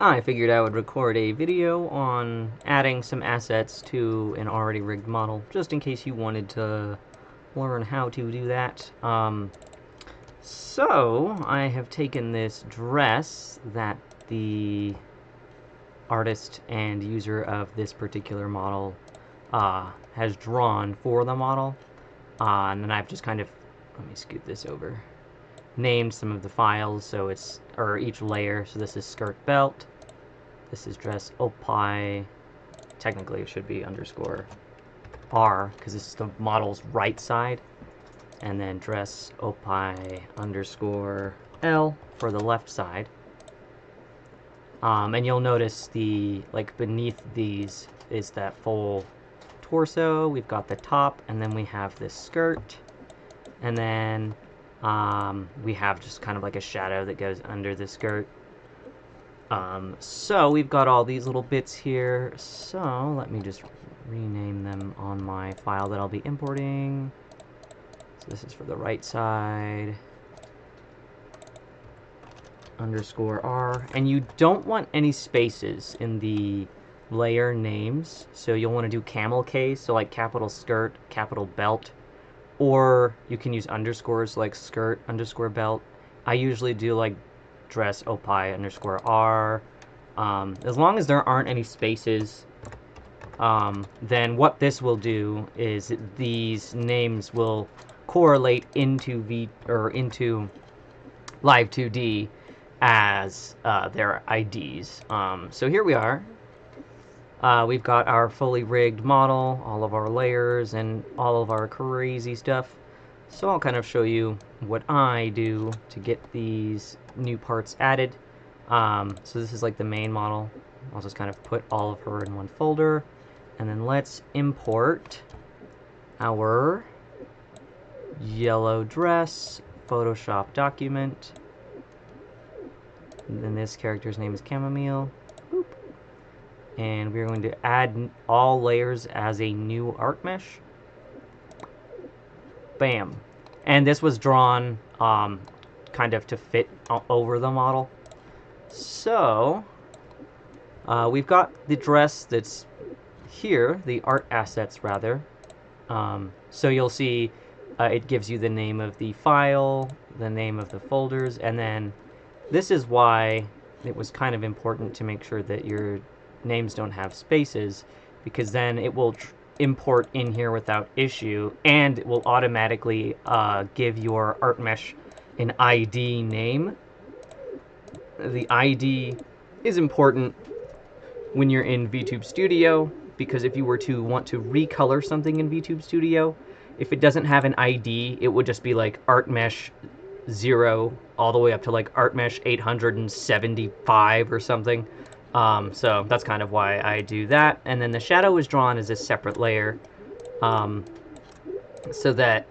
I figured I would record a video on adding some assets to an already rigged model, just in case you wanted to learn how to do that. So, I have taken this dress that the artist and user of this particular model has drawn for the model, and then I've just kind of, let me scoot this over, named some of the files, so it's, or each layer. So this is skirt belt, this is dress opie, technically it should be underscore R because this is the model's right side, and then dress opie underscore L for the left side. And you'll notice the, like, beneath these is that full torso. We've got the top, and then we have this skirt, and then we have just kind of like a shadow that goes under the skirt. So we've got all these little bits here. So let me just rename them on my file that I'll be importing. So this is for the right side. Underscore R. And you don't want any spaces in the layer names. So you'll want to do camel case, so like capital skirt, capital belt. Or you can use underscores like skirt underscore belt. I usually do like dress opie underscore R. As long as there aren't any spaces, then what this will do is these names will correlate into into Live2D as their IDs. So here we are. We've got our fully rigged model, all of our layers, and all of our crazy stuff. So I'll kind of show you what I do to get these new parts added. So this is like the main model. I'll just kind of put all of her in one folder. And then let's import our yellow dress Photoshop document. And then this character's name is Chamomile. Boop. And we're going to add all layers as a new art mesh. Bam. And this was drawn kind of to fit over the model. So we've got the dress that's here, the art assets rather. So you'll see it gives you the name of the file, the name of the folders, and then this is why it was kind of important to make sure that your names don't have spaces, because then it will import in here without issue, and it will automatically give your art mesh an ID name. The ID is important when you're in VTube Studio, because if you were to want to recolor something in VTube Studio, if it doesn't have an ID, it would just be like art mesh 0 all the way up to like art mesh 875 or something. So that's kind of why I do that. And then the shadow is drawn as a separate layer, so that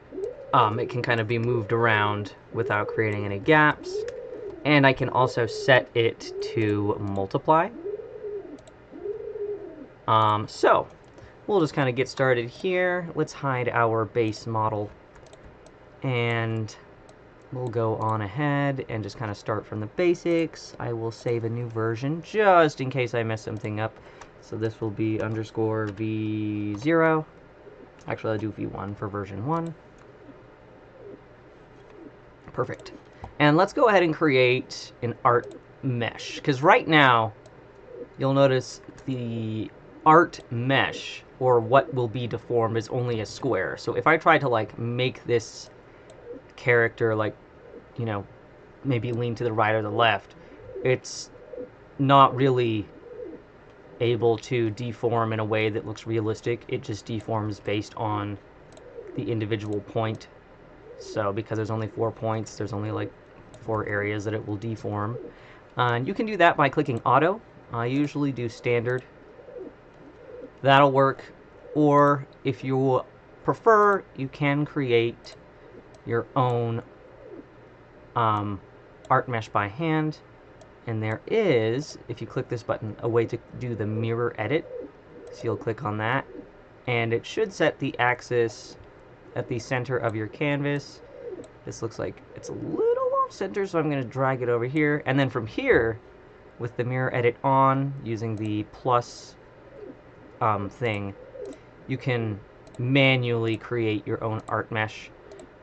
it can kind of be moved around without creating any gaps. And I can also set it to multiply. So we'll just kind of get started here. Let's hide our base model, and we'll go on ahead and just kind of start from the basics. I will save a new version just in case I mess something up. So this will be underscore V0. Actually, I'll do V1 for version 1. Perfect. And let's go ahead and create an art mesh, because right now you'll notice the art mesh, or what will be deformed, is only a square. So if I try to like make this character, like, you know, maybe lean to the right or the left, it's not really able to deform in a way that looks realistic. It just deforms based on the individual point. So because there's only 4 points, there's only like 4 areas that it will deform. And you can do that by clicking auto. I usually do standard. That'll work. Or if you prefer, you can create your own art mesh by hand. And there is, if you click this button, a way to do the mirror edit. So you'll click on that, and it should set the axis at the center of your canvas. This looks like it's a little off center, so I'm going to drag it over here. And then from here, with the mirror edit on, using the plus thing, you can manually create your own art mesh.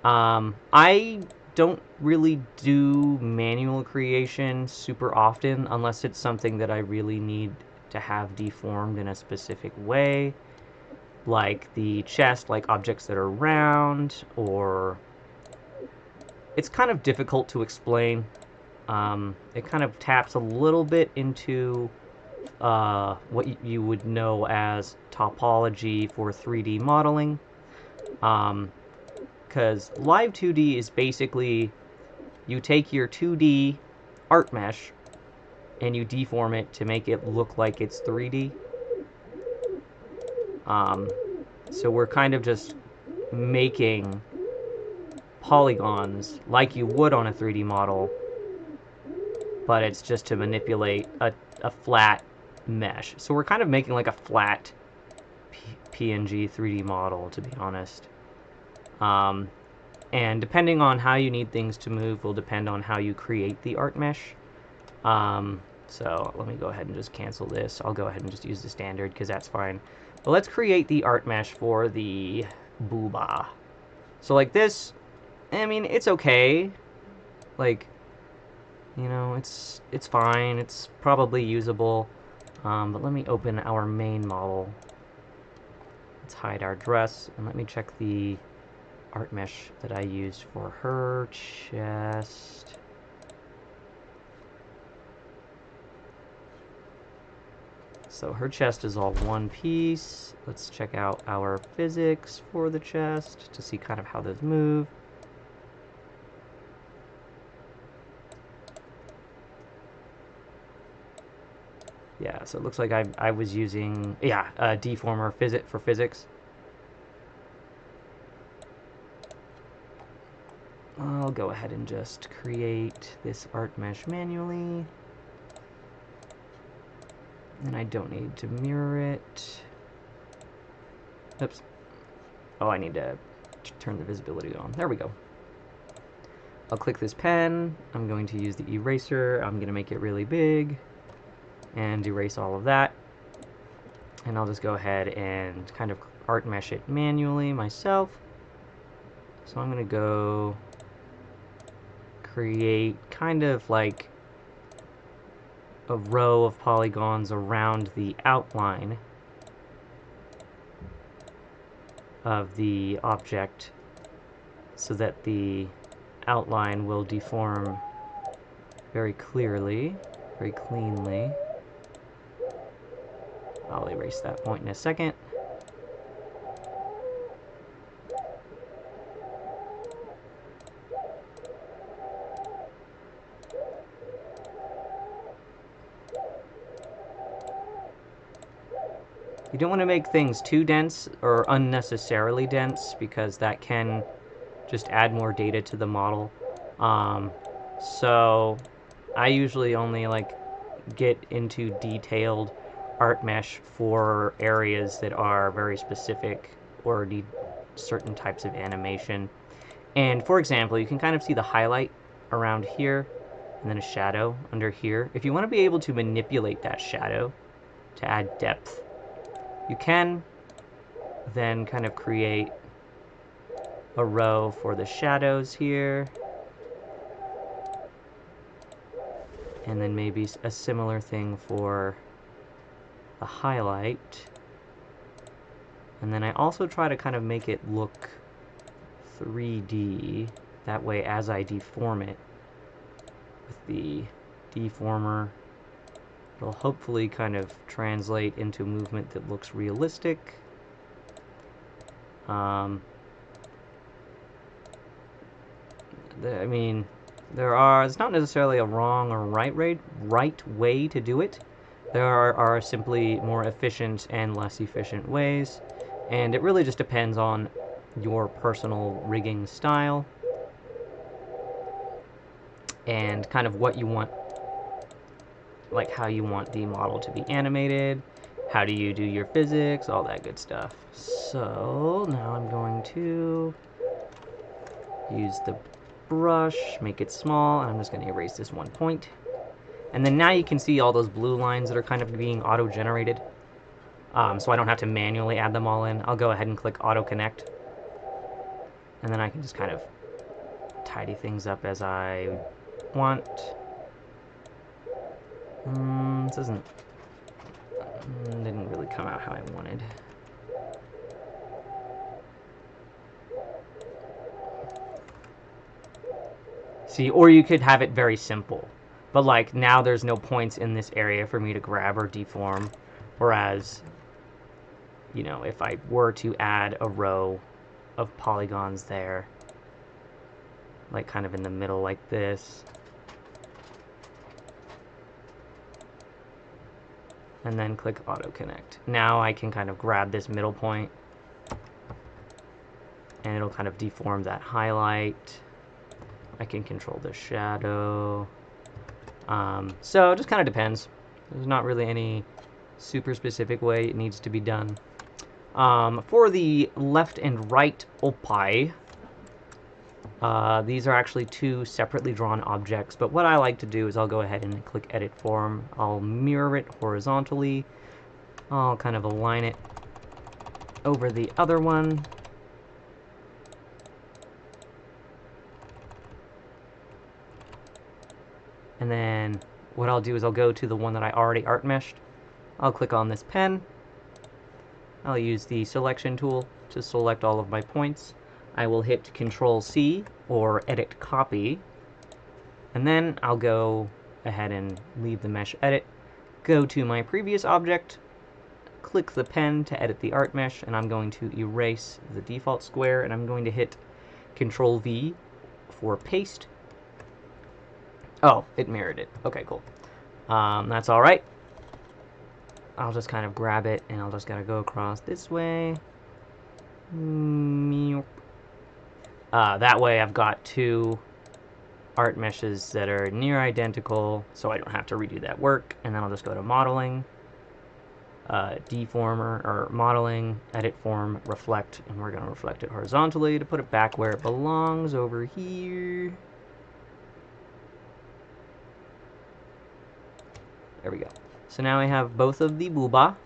I don't really do manual creation super often unless it's something that I really need to have deformed in a specific way, like the chest, like objects that are round, or it's kind of difficult to explain. It kind of taps a little bit into what you would know as topology for 3D modeling. Because Live2D is basically, you take your 2D art mesh and you deform it to make it look like it's 3D. So we're kind of just making polygons like you would on a 3D model, but it's just to manipulate a flat mesh. So we're kind of making like a flat PNG 3D model, to be honest. And depending on how you need things to move will depend on how you create the art mesh. So let me go ahead and just cancel this. I'll go ahead and just use the standard because that's fine. But let's create the art mesh for the booba. So like this, I mean, it's okay. Like, you know, it's fine. It's probably usable. But let me open our main model. Let's hide our dress, and let me check the art mesh that I used for her chest. So her chest is all one piece. Let's check out our physics for the chest to see kind of how those move. Yeah, so it looks like I was using, yeah, a deformer for physics. I'll go ahead and just create this art mesh manually. And I don't need to mirror it. Oops. Oh, I need to turn the visibility on. There we go. I'll click this pen. I'm going to use the eraser. I'm going to make it really big and erase all of that. And I'll just go ahead and kind of art mesh it manually myself. So I'm going to go create kind of like a row of polygons around the outline of the object so that the outline will deform very clearly, very cleanly. I'll erase that point in a second. You don't want to make things too dense or unnecessarily dense because that can just add more data to the model. So I usually only like get into detailed art mesh for areas that are very specific or need certain types of animation. And for example, you can kind of see the highlight around here and then a shadow under here. If you want to be able to manipulate that shadow to add depth, you can then kind of create a row for the shadows here, and then maybe a similar thing for the highlight. And then I also try to kind of make it look 3D, that way as I deform it with the deformer, it'll hopefully kind of translate into movement that looks realistic. I mean, it's not necessarily a wrong or right way to do it. There are simply more efficient and less efficient ways, and it really just depends on your personal rigging style and kind of what you want, like how you want the model to be animated, how do you do your physics, all that good stuff. So now I'm going to use the brush, make it small, and I'm just going to erase this one point. And then now you can see all those blue lines that are kind of being auto-generated. So I don't have to manually add them all in. I'll go ahead and click Auto Connect. And then I can just kind of tidy things up as I want. This didn't really come out how I wanted. See, or you could have it very simple. But like now there's no points in this area for me to grab or deform. Whereas, you know, if I were to add a row of polygons there, like kind of in the middle like this, and then click Auto Connect. Now I can kind of grab this middle point and it'll kind of deform that highlight. I can control the shadow. So it just kind of depends. There's not really any super specific way it needs to be done. For the left and right opie, these are actually two separately drawn objects, but what I like to do is I'll go ahead and click Edit Form. I'll mirror it horizontally. I'll kind of align it over the other one. And then what I'll do is I'll go to the one that I already art meshed. I'll click on this pen. I'll use the selection tool to select all of my points. I will hit Control C or Edit Copy. And then I'll go ahead and leave the mesh edit. Go to my previous object, click the pen to edit the art mesh, and I'm going to erase the default square, and I'm going to hit Control V for paste. Oh, it mirrored it. Okay, cool. That's all right. I'll just kind of grab it, and I'll just gotta go across this way. That way I've got two art meshes that are near identical, so I don't have to redo that work. And then I'll just go to Modeling, Deformer, or Modeling, Edit Form, Reflect, and we're gonna reflect it horizontally to put it back where it belongs, over here. There we go. So now I have both of the booba.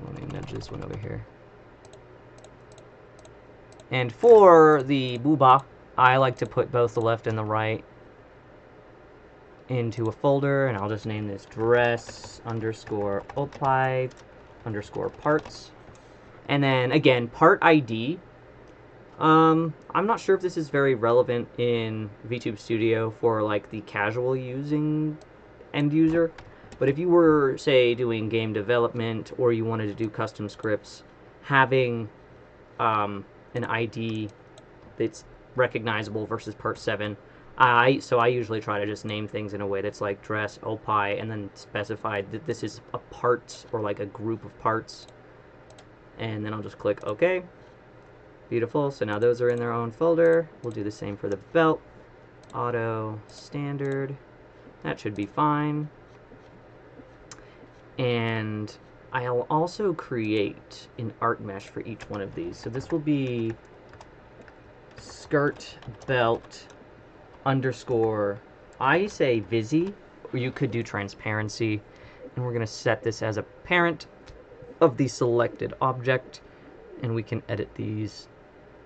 Let me nudge this one over here. And for the booba, I like to put both the left and the right into a folder, and I'll just name this dress underscore opie underscore parts. And then again, part ID. I'm not sure if this is very relevant in VTube Studio for like the casual using end user, but if you were, say, doing game development or you wanted to do custom scripts, having an ID that's recognizable versus part 7, so I usually try to just name things in a way that's like dress, opie, and then specify that this is a part or like a group of parts, and then I'll just click OK. Beautiful. So now those are in their own folder. We'll do the same for the belt. Auto, standard. That should be fine. And I'll also create an art mesh for each one of these. So this will be skirt belt underscore, I say Visi, or you could do transparency. And we're going to set this as a parent of the selected object. And we can edit these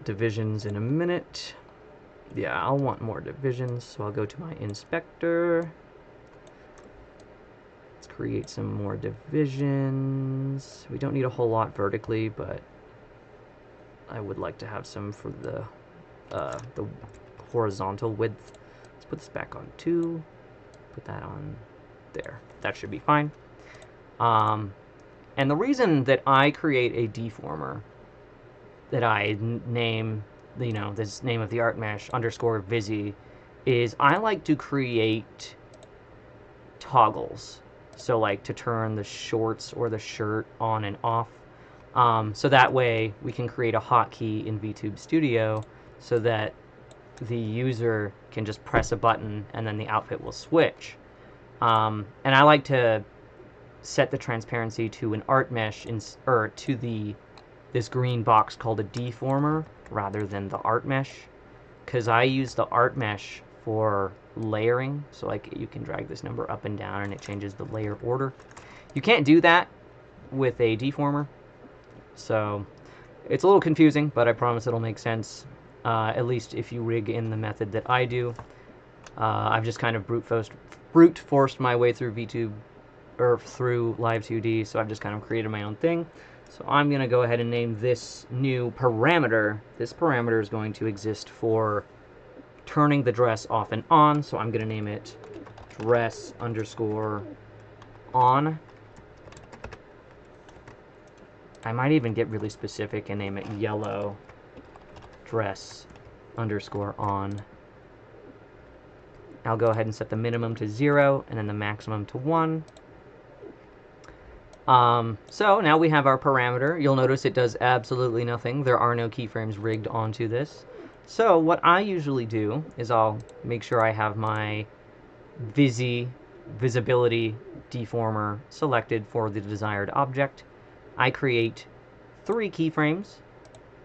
divisions in a minute. Yeah, I'll want more divisions, so I'll go to my inspector. Let's create some more divisions. We don't need a whole lot vertically, but I would like to have some for the horizontal width. Let's put this back on 2. Put that on there. That should be fine. And the reason that I create a deformer that I name, you know, this name of the art mesh underscore Visi, is I like to create toggles. So like to turn the shorts or the shirt on and off. So that way we can create a hotkey in VTube Studio so that the user can just press a button and then the outfit will switch. And I like to set the transparency to an art mesh or to this green box called a deformer rather than the art mesh, because I use the art mesh for layering. So like you can drag this number up and down and it changes the layer order. You can't do that with a deformer. So it's a little confusing, but I promise it'll make sense, at least if you rig in the method that I do. I've just kind of brute forced my way through VTube, or through Live2D, so I've just kind of created my own thing. So I'm going to go ahead and name this new parameter. This parameter is going to exist for turning the dress off and on, so I'm going to name it dress underscore on. I might even get really specific and name it yellow dress underscore on. I'll go ahead and set the minimum to 0 and then the maximum to 1. So now we have our parameter. You'll notice it does absolutely nothing. There are no keyframes rigged onto this. So what I usually do is I'll make sure I have my visibility deformer selected for the desired object. I create 3 keyframes.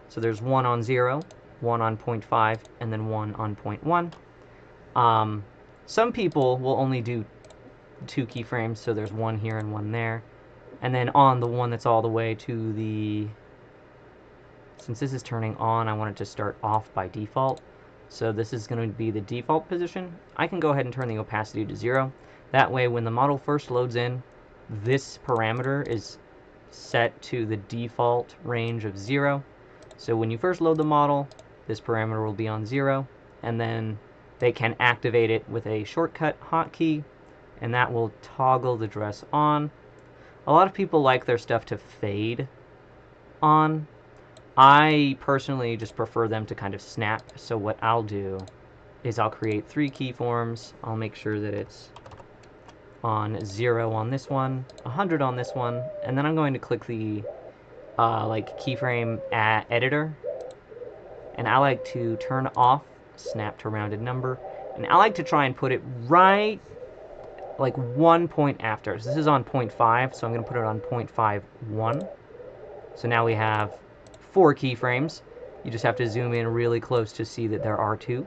So there's 1 on 0, 1 on 0.5, and then 1 on 0.1. Some people will only do 2 keyframes, so there's 1 here and 1 there. And then on the one that's all the way to the... Since this is turning on, I want it to start off by default. So this is going to be the default position. I can go ahead and turn the opacity to 0. That way, when the model first loads in, this parameter is set to the default range of 0. So when you first load the model, this parameter will be on 0. And then they can activate it with a shortcut hotkey, and that will toggle the dress on. A lot of people like their stuff to fade on. I personally just prefer them to kind of snap, so what I'll do is I'll create 3 keyforms. I'll make sure that it's on 0 on this one, 100 on this one, and then I'm going to click the keyframe editor, and I like to turn off snap to rounded number, and I like to try and put it right like 1 point after. So this is on 0.5, so I'm going to put it on 0.51. So now we have 4 keyframes. You just have to zoom in really close to see that there are 2.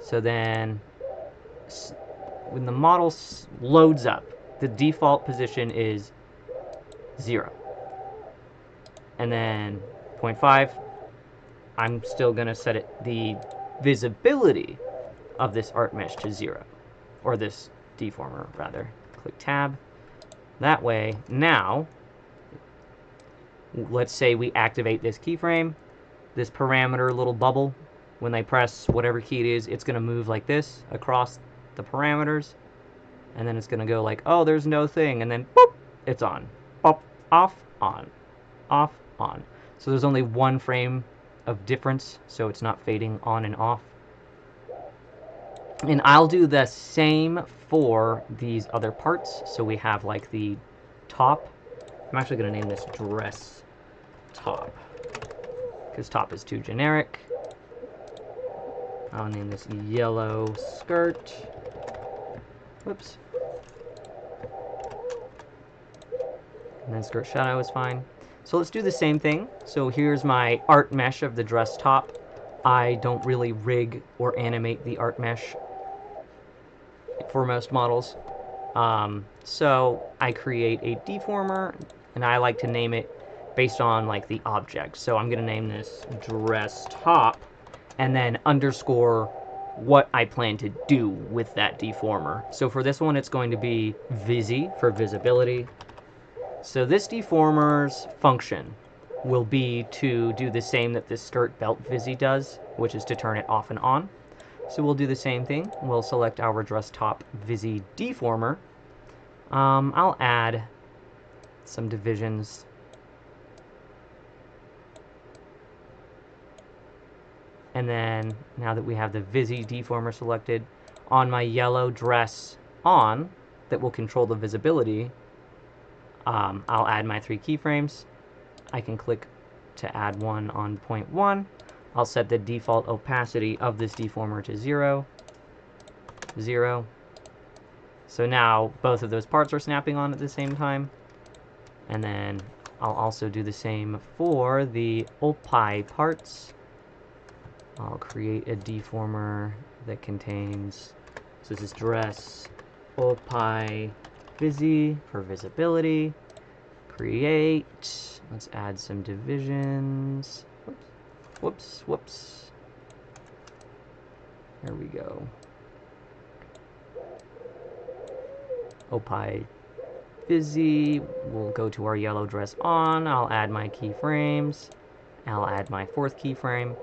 So then when the model loads up, the default position is 0. And then 0.5, I'm still going to set it the visibility of this art mesh to 0, or this deformer rather. Click tab. That way, now let's say we activate this keyframe, this parameter little bubble, when they press whatever key it is, it's going to move like this across the parameters, and then it's going to go like, oh, there's no thing, and then boop, it's on. Pop, off, on, off, on. So there's only 1 frame of difference, so it's not fading on and off. And I'll do the same for these other parts. So we have like the top. I'm actually going to name this dress top, because top is too generic. I'll name this yellow skirt. Whoops. And then skirt shadow is fine. So let's do the same thing. So here's my art mesh of the dress top. I don't really rig or animate the art mesh for most models. So I create a deformer, and I like to name it based on like the object. So I'm going to name this dress top, and then underscore what I plan to do with that deformer. So for this one, it's going to be visi for visibility. So this deformer's function will be to do the same that this skirt belt visi does, which is to turn it off and on. So we'll do the same thing. We'll select our dress top visi deformer. I'll add some divisions. And then, now that we have the visi deformer selected, on my yellow dress on, that will control the visibility, I'll add my 3 keyframes. I can click to add one on 0.1. I'll set the default opacity of this deformer to 0. 0. So now both of those parts are snapping on at the same time. And then I'll also do the same for the opi parts. I'll create a deformer that contains So this is dress opie visi for visibility. Create. Let's add some divisions. Whoops, whoops. There we go. Opie visi. We'll go to our yellow dress on. I'll add my keyframes. I'll add my fourth keyframe.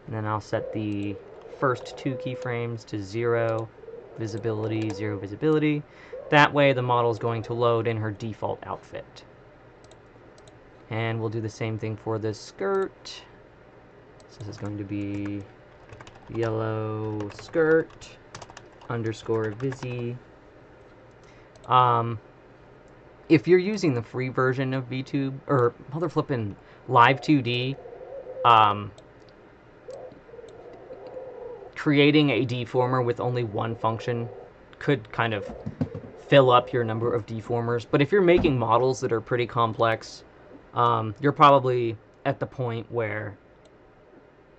And then I'll set the first two keyframes to 0 visibility, 0 visibility. That way the model is going to load in her default outfit. And we'll do the same thing for the skirt. So this is going to be yellow skirt underscore visi. If you're using the free version of VTube, or mother flippin' Live2D, creating a deformer with only one function could kind of fill up your number of deformers. But if you're making models that are pretty complex, you're probably at the point where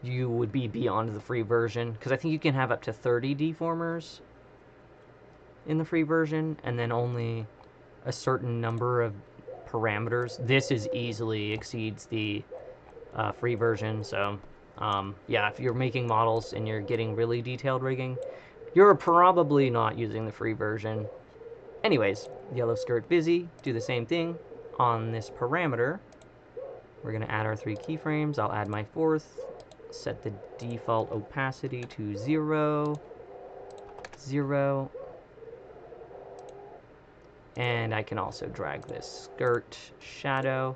you would be beyond the free version, because I think you can have up to 30 deformers in the free version, and then only a certain number of parameters. This is easily exceeds the free version, so yeah, if you're making models and you're getting really detailed rigging, you're probably not using the free version. Anyways, yellow skirt visi, do the same thing on this parameter. We're going to add our 3 keyframes. I'll add my fourth, set the default opacity to 0, 0, and I can also drag this skirt shadow.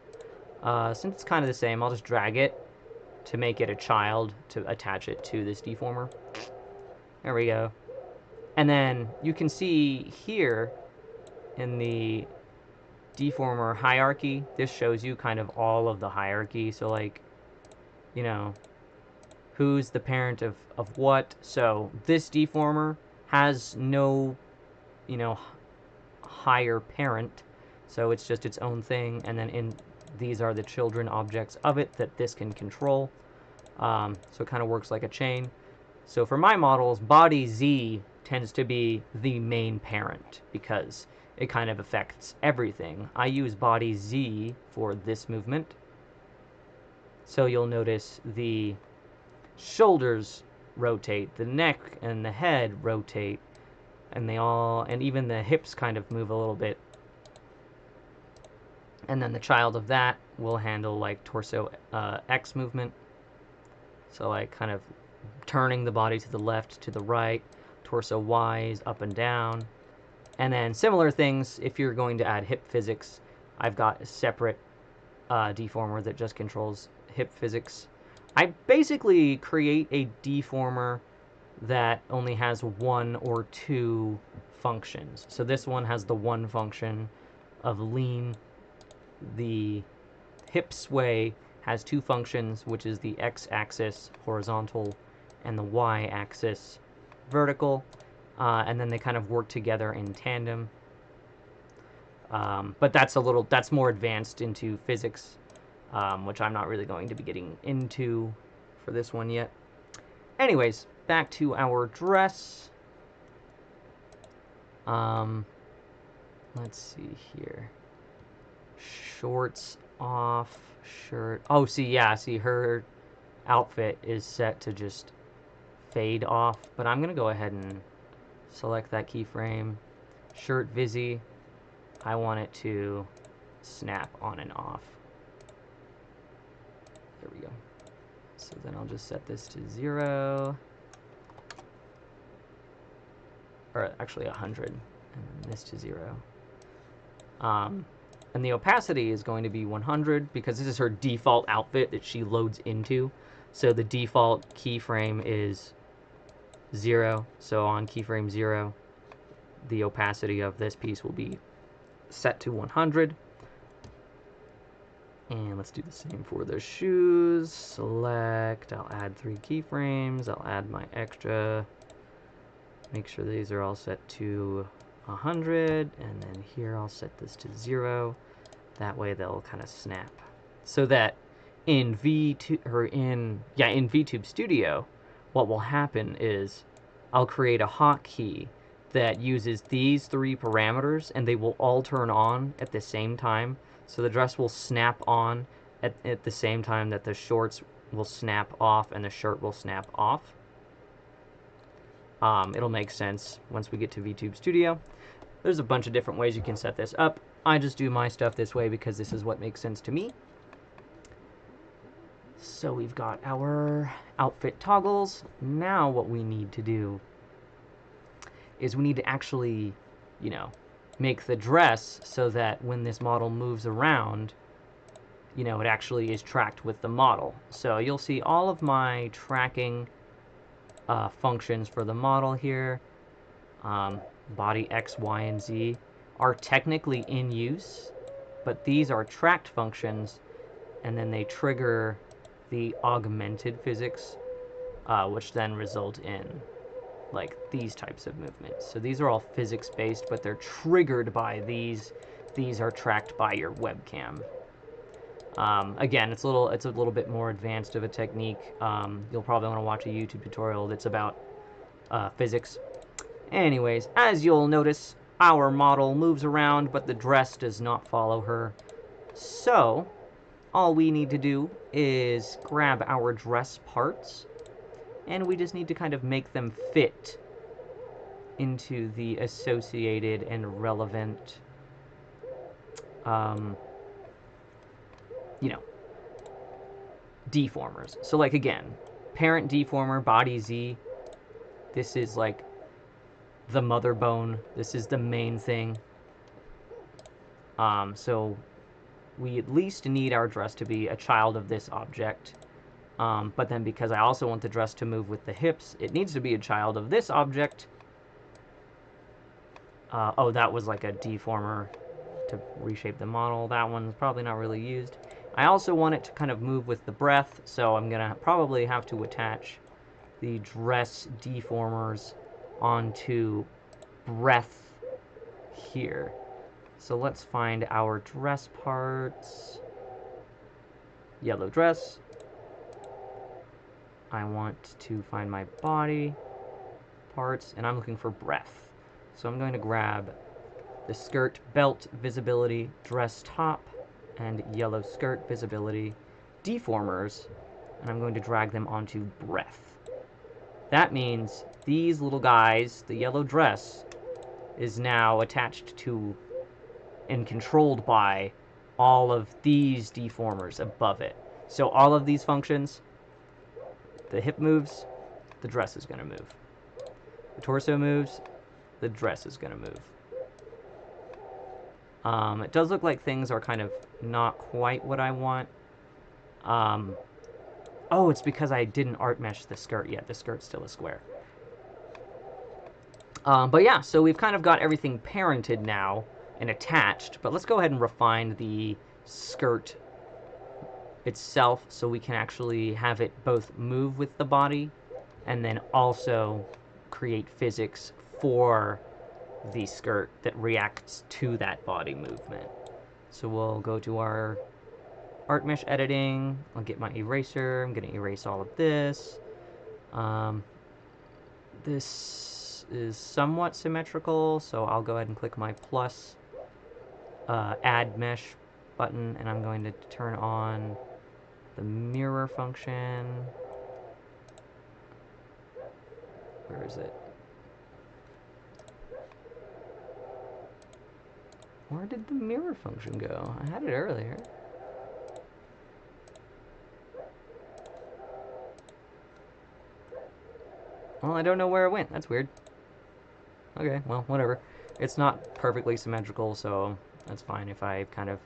Since it's kind of the same, I'll just drag it to make it a child to attach it to this deformer. There we go. And then you can see here in the deformer hierarchy, this shows you kind of all of the hierarchy. So like, you know, who's the parent of what. So this deformer has no, you know, higher parent. So it's just its own thing. And then these are the children objects of it that this can control. So it kind of works like a chain. So for my models, body Z tends to be the main parent because it kind of affects everything. I use body Z for this movement. So you'll notice the shoulders rotate, the neck and the head rotate, and and even the hips kind of move a little bit. And then the child of that will handle like torso X movement. So like kind of turning the body to the left, to the right, torso Y is up and down. And then similar things, if you're going to add hip physics, I've got a separate deformer that just controls hip physics. I basically create a deformer that only has 1 or 2 functions. So this one has the one function of lean. The hip sway has 2 functions, which is the x-axis horizontal and the y-axis vertical, and then they kind of work together in tandem. But that's more advanced into physics, which I'm not really going to be getting into for this one yet. Anyways, back to our dress. Let's see here. Shorts off, shirt. Oh, see, her outfit is set to just fade off, but I'm gonna go ahead and select that keyframe. Shirt visi, I want it to snap on and off. There we go. So then I'll just set this to 0, or actually 100, and this to 0. And the opacity is going to be 100 because this is her default outfit that she loads into. So the default keyframe is 0. So on keyframe 0, the opacity of this piece will be set to 100. And let's do the same for the shoes. Select, I'll add 3 keyframes, I'll add my extra. Make sure these are all set to 100, and then here I'll set this to 0. That way they'll kind of snap. So that in VTube Studio, what will happen is I'll create a hotkey that uses these three parameters, and they will all turn on at the same time. So the dress will snap on at the same time that the shorts will snap off and the shirt will snap off. It'll make sense once we get to VTube Studio. There's a bunch of different ways you can set this up. I just do my stuff this way because this is what makes sense to me. So we've got our outfit toggles. Now what we need to do is we need to actually, you know, make the dress so that when this model moves around, you know, it actually is tracked with the model. So you'll see all of my tracking functions for the model here. Body X, Y, and Z are technically in use, but these are tracked functions, and then they trigger the augmented physics, which then result in like these types of movements. So these are all physics based, but they're triggered by these. These are tracked by your webcam. Again, it's a little bit more advanced of a technique. You'll probably want to watch a YouTube tutorial that's about physics. Anyways, as you'll notice, our model moves around, but the dress does not follow her. So, all we need to do is grab our dress parts, and we just need to kind of make them fit into the associated and relevant, you know, deformers. So, like, again, parent deformer, body Z, this is like the mother bone. This is the main thing. So we at least need our dress to be a child of this object. But then because I also want the dress to move with the hips, it needs to be a child of this object. Oh, that was like a deformer to reshape the model. That one's probably not really used. I also want it to kind of move with the breath, so I'm going to probably have to attach the dress deformers onto breath here. So let's find our dress parts. Yellow dress. I want to find my body parts, and I'm looking for breath. So I'm going to grab the skirt, belt, visibility, dress top, and yellow skirt, visibility, deformers, and I'm going to drag them onto breath. That means these little guys, the yellow dress, is now attached to and controlled by all of these deformers above it. So all of these functions, the hip moves, the dress is going to move. The torso moves, the dress is going to move. It does look like things are kind of not quite what I want. Oh, it's because I didn't art mesh the skirt yet. The skirt's still a square. But yeah, so we've kind of got everything parented now and attached, but let's go ahead and refine the skirt itself so we can actually have it both move with the body and then also create physics for the skirt that reacts to that body movement. So we'll go to our art mesh editing. I'll get my eraser. I'm going to erase all of this. This is somewhat symmetrical, so I'll go ahead and click my plus add mesh button, and I'm going to turn on the mirror function. Where is it? Where did the mirror function go? I had it earlier. Well, I don't know where it went. That's weird. Okay, well, whatever. It's not perfectly symmetrical, so that's fine if I kind of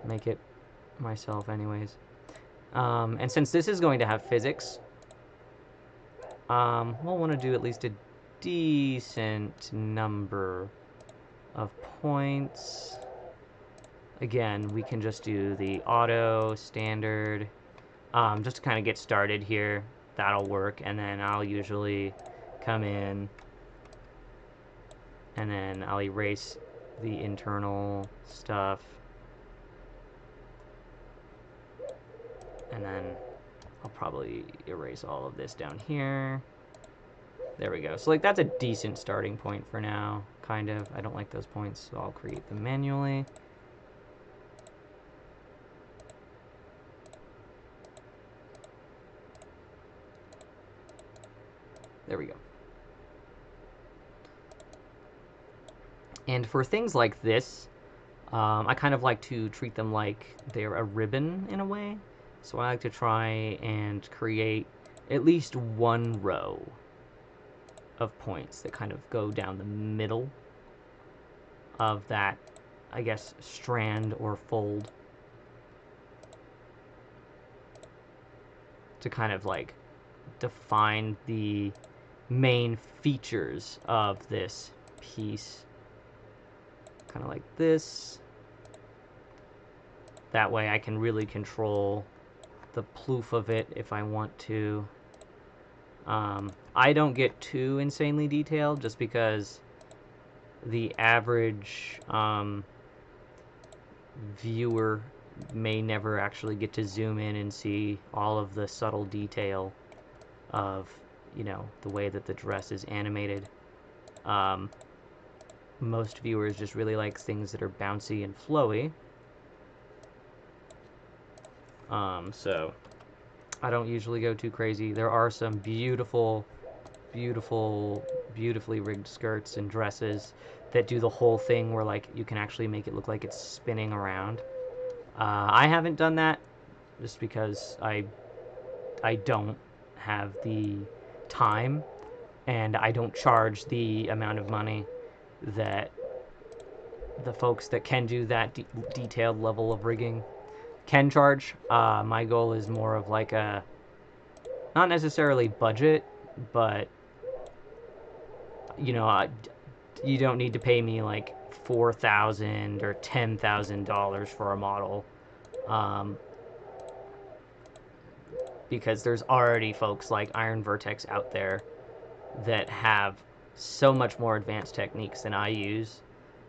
make it myself anyways. And since this is going to have physics, we'll want to do at least a decent number of points. Again, we can just do the auto, standard, just to kind of get started here. That'll work, and then I'll usually come in and then I'll erase the internal stuff, and then I'll probably erase all of this down here. There we go. So like that's a decent starting point for now, kind of. I don't like those points, so I'll create them manually. There we go. And for things like this, I kind of like to treat them like they're a ribbon in a way. So I like to try and create at least one row of points that kind of go down the middle of that, I guess, strand or fold, to kind of like define the main features of this piece. Kind of like this. That way I can really control the ploof of it if I want to. I don't get too insanely detailed just because the average viewer may never actually get to zoom in and see all of the subtle detail of, you know, the way that the dress is animated. Most viewers just really like things that are bouncy and flowy. So I don't usually go too crazy. There are some beautiful, beautifully rigged skirts and dresses that do the whole thing where like you can actually make it look like it's spinning around. I haven't done that just because I don't have the time, and I don't charge the amount of money that the folks that can do that detailed level of rigging can charge. My goal is more of like a, not necessarily budget, but you know, you don't need to pay me like $4,000 or $10,000 for a model, because there's already folks like Iron Vertex out there that have so much more advanced techniques than I use.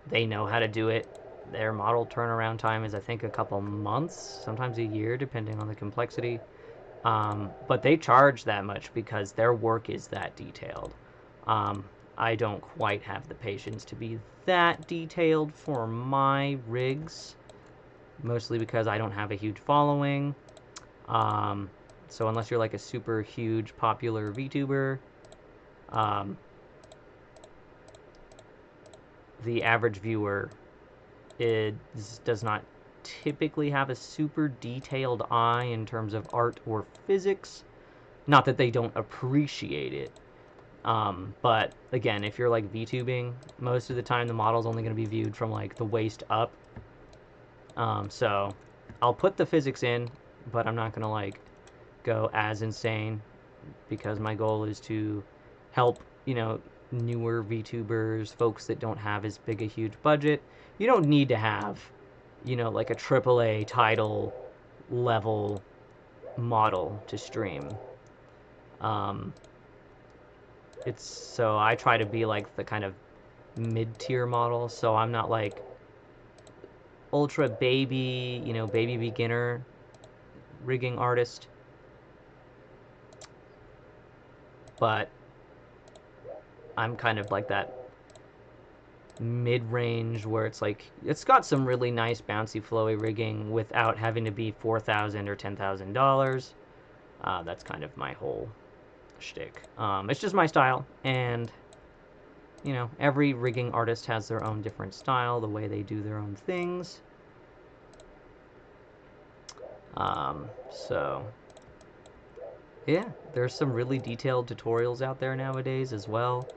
They know how to do it. Their model turnaround time is, I think, a couple months, sometimes a year, depending on the complexity. But they charge that much because their work is that detailed. I don't quite have the patience to be that detailed for my rigs, mostly because I don't have a huge following. So unless you're like a super huge popular VTuber, the average viewer does not typically have a super detailed eye in terms of art or physics. Not that they don't appreciate it, but again, if you're like VTubing, most of the time the model's only going to be viewed from like the waist up. So I'll put the physics in, but I'm not going to like go as insane, because my goal is to help, you know, newer VTubers, folks that don't have as big a huge budget. You don't need to have, you know, like a AAA title level model to stream. It's so I try to be like the kind of mid-tier model, so I'm not like ultra baby, you know, baby beginner rigging artist, but I'm kind of like that mid-range where it's like it's got some really nice bouncy flowy rigging without having to be $4,000 or $10,000. That's kind of my whole shtick. It's just my style, and you know, every rigging artist has their own different style, the way they do their own things. So yeah, there's some really detailed tutorials out there nowadays as well.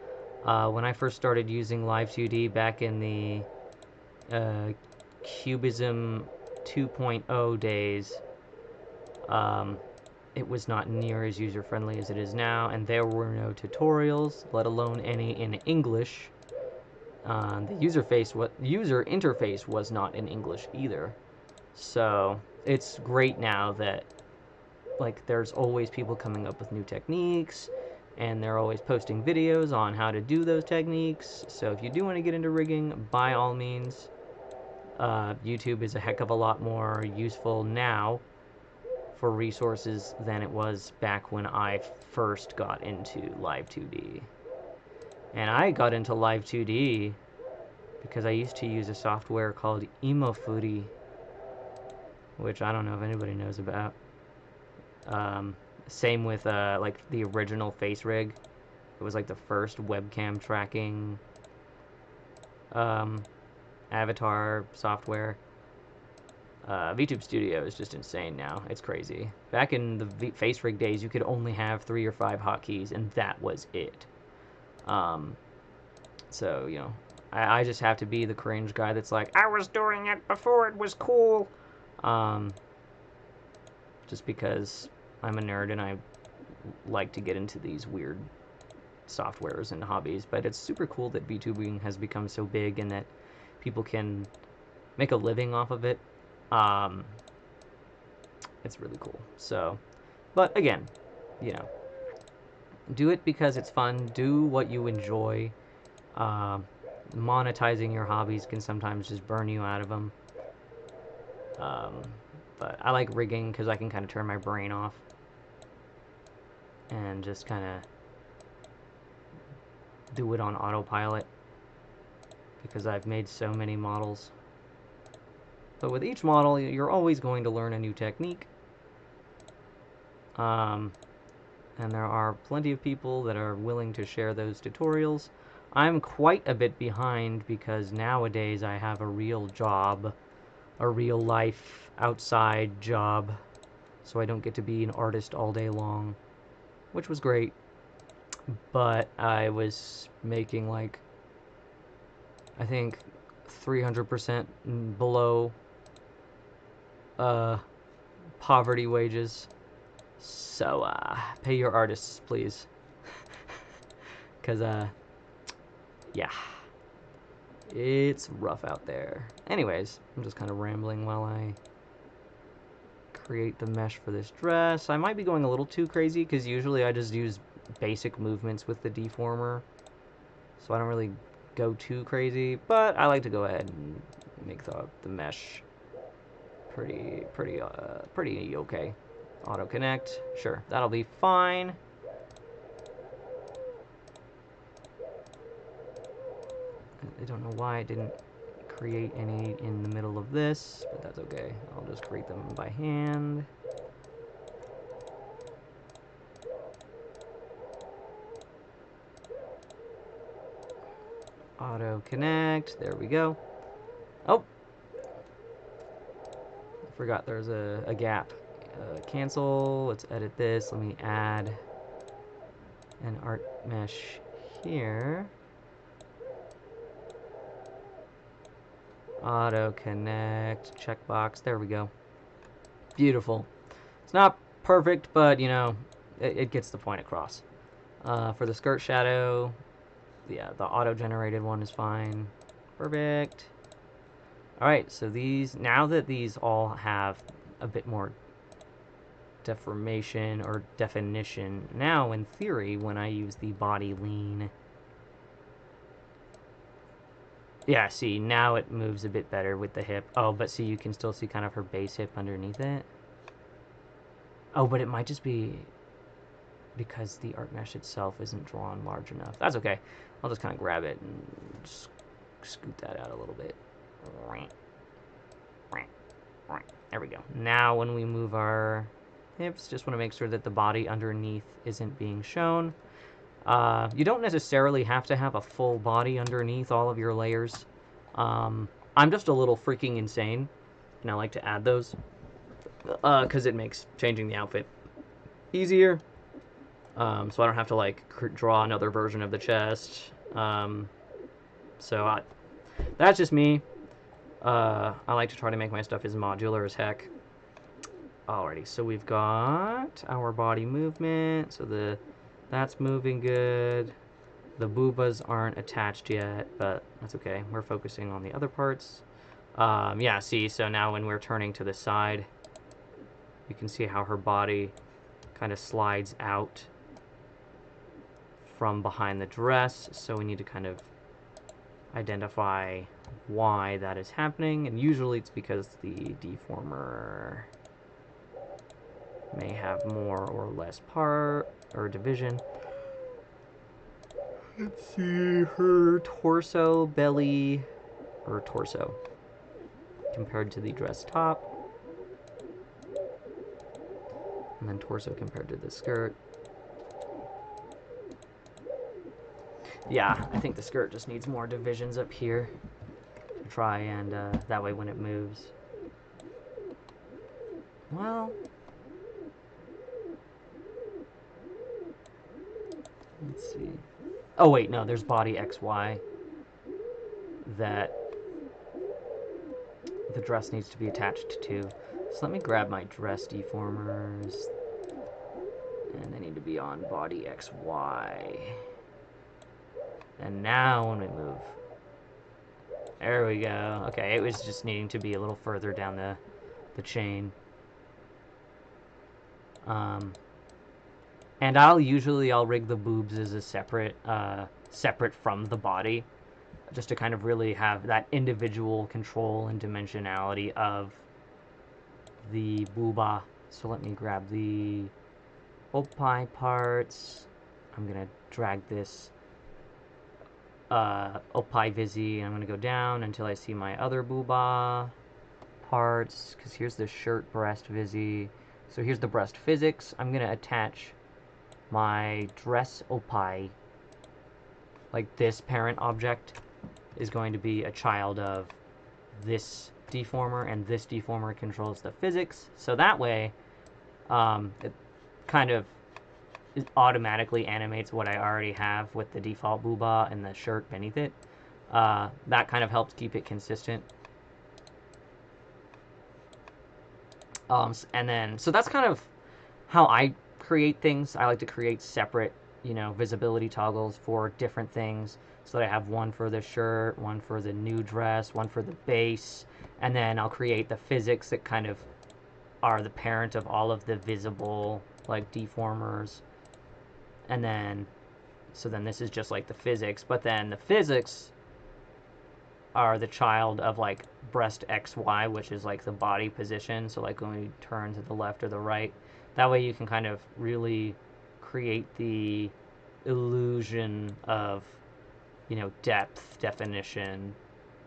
When I first started using Live2D back in the Cubism 2.0 days, it was not near as user-friendly as it is now, and there were no tutorials, let alone any in English. The user interface was not in English either. So it's great now that like there's always people coming up with new techniques, and they're always posting videos on how to do those techniques. So if you do want to get into rigging, by all means, YouTube is a heck of a lot more useful now for resources than it was back when I first got into Live2D. And I got into Live2D because I used to use a software called cmoc3, which I don't know if anybody knows about. Um, Same with like the original face rig. It was like the first webcam tracking avatar software. VTube Studio is just insane now. It's crazy. Back in the face rig days, you could only have 3 or 5 hotkeys, and that was it. So, you know, I just have to be the cringe guy that's like, I was doing it before it was cool. Just because I'm a nerd and I like to get into these weird softwares and hobbies. But it's super cool that VTubing has become so big and that people can make a living off of it. It's really cool. So, but again, you know, do it because it's fun. Do what you enjoy. Monetizing your hobbies can sometimes just burn you out of them. But I like rigging because I can kind of turn my brain off and just kind of do it on autopilot because I've made so many models. But with each model, you're always going to learn a new technique. And there are plenty of people that are willing to share those tutorials. I'm quite a bit behind because nowadays I have a real job, a real life outside job, so I don't get to be an artist all day long, which was great. But I was making like, I think 300% below poverty wages. So pay your artists, please. Because yeah, it's rough out there. Anyways, I'm just kind of rambling while I create the mesh for this dress. I might be going a little too crazy because usually I just use basic movements with the deformer, so I don't really go too crazy, but I like to go ahead and make the mesh pretty okay. Auto connect, sure, that'll be fine. I don't know why it didn't create any in the middle of this, but that's okay. I'll just create them by hand. Auto connect, there we go. Oh, I forgot there's a gap. Cancel, let's edit this. Let me add an art mesh here. Auto connect, checkbox, there we go. Beautiful. It's not perfect, but you know, it gets the point across. For the skirt shadow, yeah, the auto-generated one is fine. Perfect. Alright, so these, now that these all have a bit more deformation or definition, now in theory, when I use the body lean, yeah, see, now it moves a bit better with the hip. Oh, but see, you can still see kind of her base hip underneath it. Oh, but it might just be because the art mesh itself isn't drawn large enough. That's okay. I'll just kind of grab it and just scoot that out a little bit. There we go. Now when we move our hips, just want to make sure that the body underneath isn't being shown. You don't necessarily have to have a full body underneath all of your layers. I'm just a little freaking insane, and I like to add those because it makes changing the outfit easier. So I don't have to like draw another version of the chest. That's just me. I like to try to make my stuff as modular as heck. Alrighty, so we've got our body movement. So that's moving good. The boobas aren't attached yet, but that's okay. We're focusing on the other parts. Yeah, see, so now when we're turning to the side, you can see how her body kind of slides out from behind the dress. So we need to kind of identify why that is happening, and usually it's because the deformer may have more or less part or division. Let's see, her torso, belly, or torso compared to the dress top, and then torso compared to the skirt. Yeah, I think the skirt just needs more divisions up here to try and that way when it moves. Well, let's see. Oh wait, no, there's body XY that the dress needs to be attached to. So let me grab my dress deformers, and they need to be on body XY. And now when we move, there we go. Okay, it was just needing to be a little further down the chain. And I'll rig the boobs as a separate from the body, just to kind of really have that individual control and dimensionality of the booba. So let me grab the opi parts. I'm gonna drag this opi visi, and I'm gonna go down until I see my other booba parts, because here's the shirt breast visi. So here's the breast physics. I'm gonna attach my dress opi, like this parent object is going to be a child of this deformer, and this deformer controls the physics. So that way, it kind of automatically animates what I already have with the default booba and the shirt beneath it. That kind of helps keep it consistent. And then, so that's kind of how I create things. I like to create separate, visibility toggles for different things, so that I have one for the shirt, one for the new dress, one for the base, and then I'll create the physics that kind of are the parent of all of the visible, like, deformers. And then, so then this is just like the physics, but then the physics are the child of, like, breast XY, which is like the body position. So like when we turn to the left or the right, that way you can kind of really create the illusion of, depth, definition,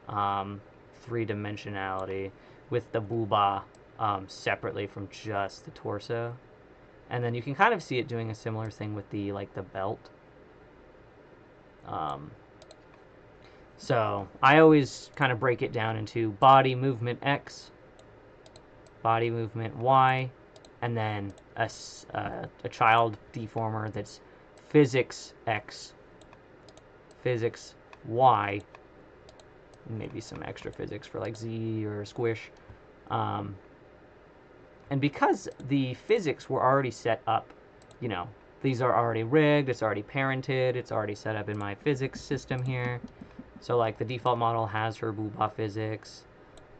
three-dimensionality with the booba separately from just the torso. And then you can kind of see it doing a similar thing with the belt. So I always kind of break it down into body movement X, body movement Y, and then a child deformer that's physics X, physics Y, maybe some extra physics for like Z or squish. And because the physics were already set up, these are already rigged, it's already parented, it's already set up in my physics system here. So like the default model has her booba physics.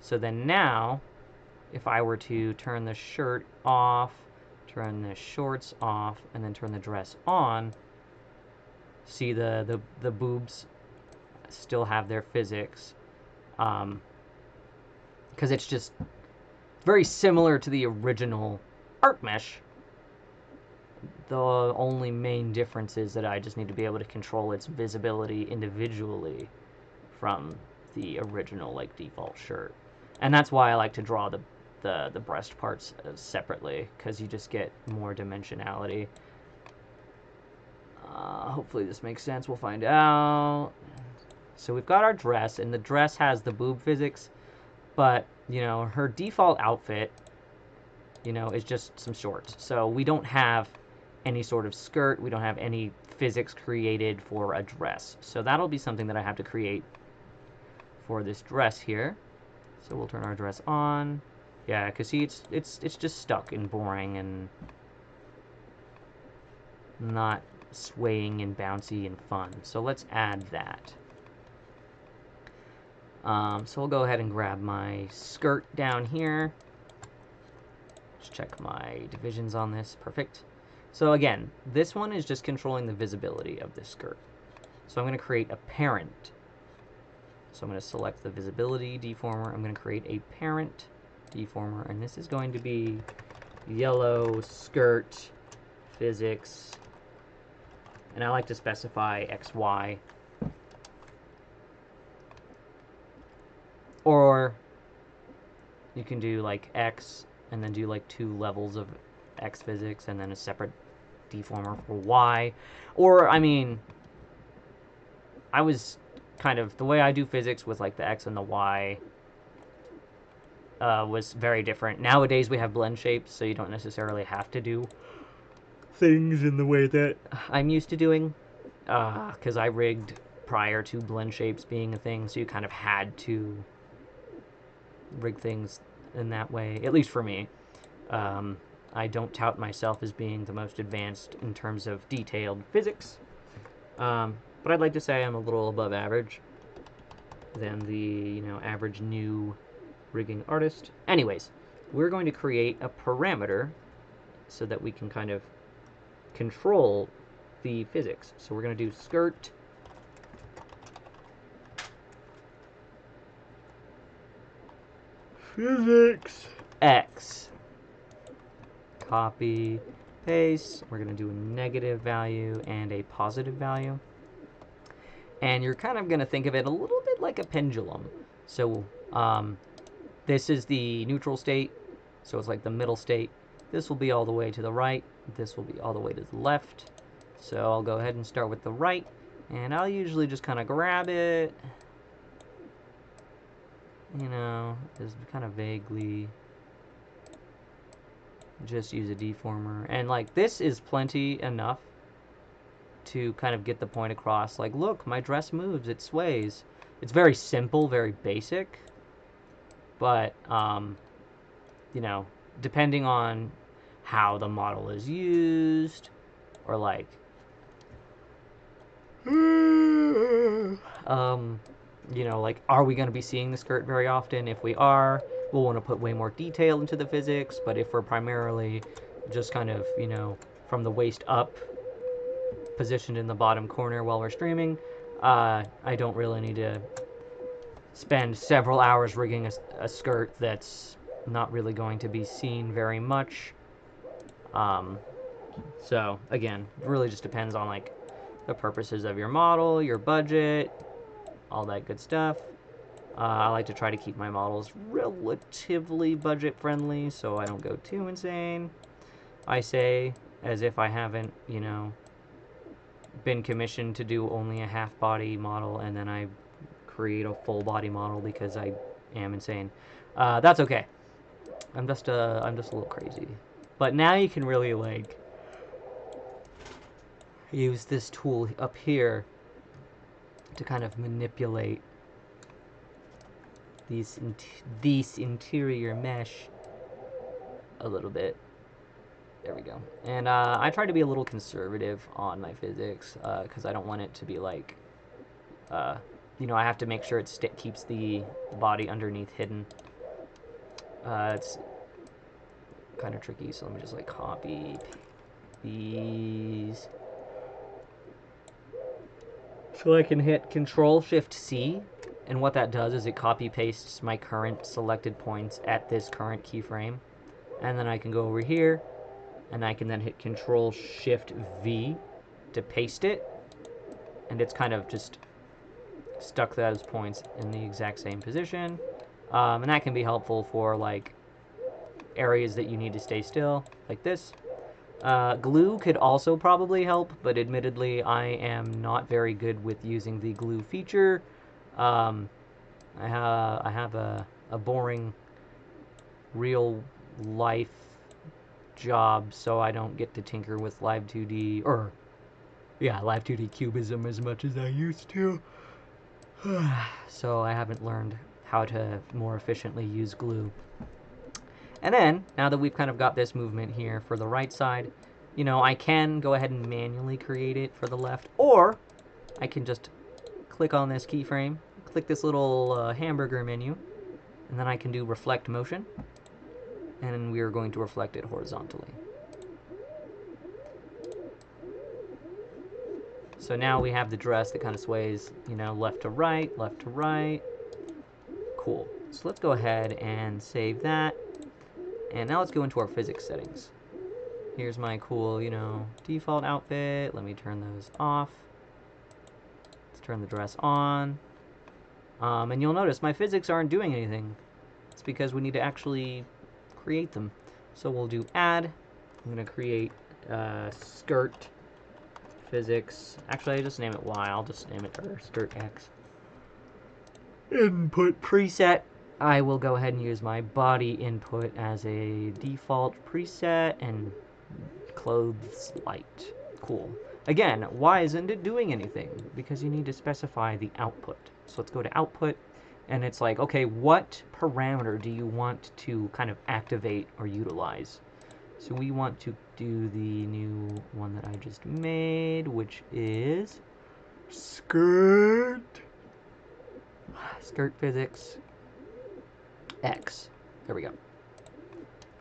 So then now, if I were to turn the shirt off, turn the shorts off, and then turn the dress on, see the boobs still have their physics. Because it's just very similar to the original art mesh. The only main difference is that I just need to be able to control its visibility individually from the original, like, default shirt. And that's why I like to draw the breast parts separately, because you just get more dimensionality. Hopefully this makes sense. We'll find out. So we've got our dress, and the dress has the boob physics, but, her default outfit, is just some shorts. So we don't have any sort of skirt. We don't have any physics created for a dress. So that'll be something that I have to create for this dress here. So we'll turn our dress on. Yeah, because see, it's just stuck and boring and not swaying and bouncy and fun. So let's add that. So we'll go ahead and grab my skirt down here. Just check my divisions on this. Perfect. So again, this one is just controlling the visibility of this skirt. So I'm going to create a parent. So I'm going to select the visibility deformer. I'm going to create a parent deformer, and this is going to be yellow skirt physics And I like to specify X, Y. Or you can do like X and then do like 2 levels of X physics and then a separate deformer for Y. Or, I mean, I was kind of, the way I do physics with like the X and the Y was very different. Nowadays we have blend shapes, so you don't necessarily have to do things in the way that I'm used to doing, because I rigged prior to blend shapes being a thing, so you kind of had to rig things in that way, at least for me. I don't tout myself as being the most advanced in terms of detailed physics, but I'd like to say I'm a little above average than the average new rigging artist. Anyways, we're going to create a parameter so that we can kind of control the physics. So we're going to do skirt physics X. Copy, paste. We're going to do a negative value and a positive value. And you're kind of going to think of it a little bit like a pendulum. So this is the neutral state, so it's like the middle state. This will be all the way to the right. This will be all the way to the left. So I'll go ahead and start with the right, and I'll usually just kind of grab it, just kind of vaguely just use a deformer. And like this is plenty enough to kind of get the point across. Like, look, my dress moves, it sways. It's very simple, very basic, but depending on how the model is used, or like like, are we going to be seeing the skirt very often? If we are, we'll want to put way more detail into the physics. But if we're primarily just kind of from the waist up, positioned in the bottom corner while we're streaming, I don't really need to spend several hours rigging a skirt that's not really going to be seen very much. So again, it really just depends on like the purposes of your model, your budget, all that good stuff. I like to try to keep my models relatively budget friendly so I don't go too insane. I say as if I haven't, been commissioned to do only a half body model and then I create a full body model because I am insane. That's okay. I'm just a little crazy. But now you can really like use this tool up here to kind of manipulate this interior mesh a little bit. There we go. And I try to be a little conservative on my physics because I don't want it to be like, I have to make sure it keeps the body underneath hidden. It's kind of tricky, so let me just like copy these. So I can hit Control-Shift-C, and what that does is it copy-pastes my current selected points at this current keyframe. And then I can go over here, and I can then hit Control-Shift-V to paste it, and it's kind of just stuck those points in the exact same position. And that can be helpful for like areas that you need to stay still, like this. Glue could also probably help, but admittedly I am not very good with using the glue feature. I have a boring real life job, so I don't get to tinker with Live2D, or Live2D cubism as much as I used to. So I haven't learned how to more efficiently use glue. And then, now that we've kind of got this movement here for the right side, I can go ahead and manually create it for the left, or I can just click on this keyframe, click this little hamburger menu, and then I can do reflect motion, and we are going to reflect it horizontally. So now we have the dress that kind of sways, left to right, left to right. Cool. So let's go ahead and save that. And now let's go into our physics settings. Here's my cool, default outfit. Let me turn those off. Let's turn the dress on. And you'll notice my physics aren't doing anything. It's because we need to actually create them. So we'll do add. I'm going to create skirt physics. Actually, I just name it Y. I'll just name it skirt X. Input preset. I will go ahead and use my body input as a default preset and clothes light. Cool. Again, why isn't it doing anything? Because you need to specify the output. So let's go to output, and it's like, okay, what parameter do you want to kind of activate or utilize? So we want to do the new one that I just made, which is skirt physics X. There we go.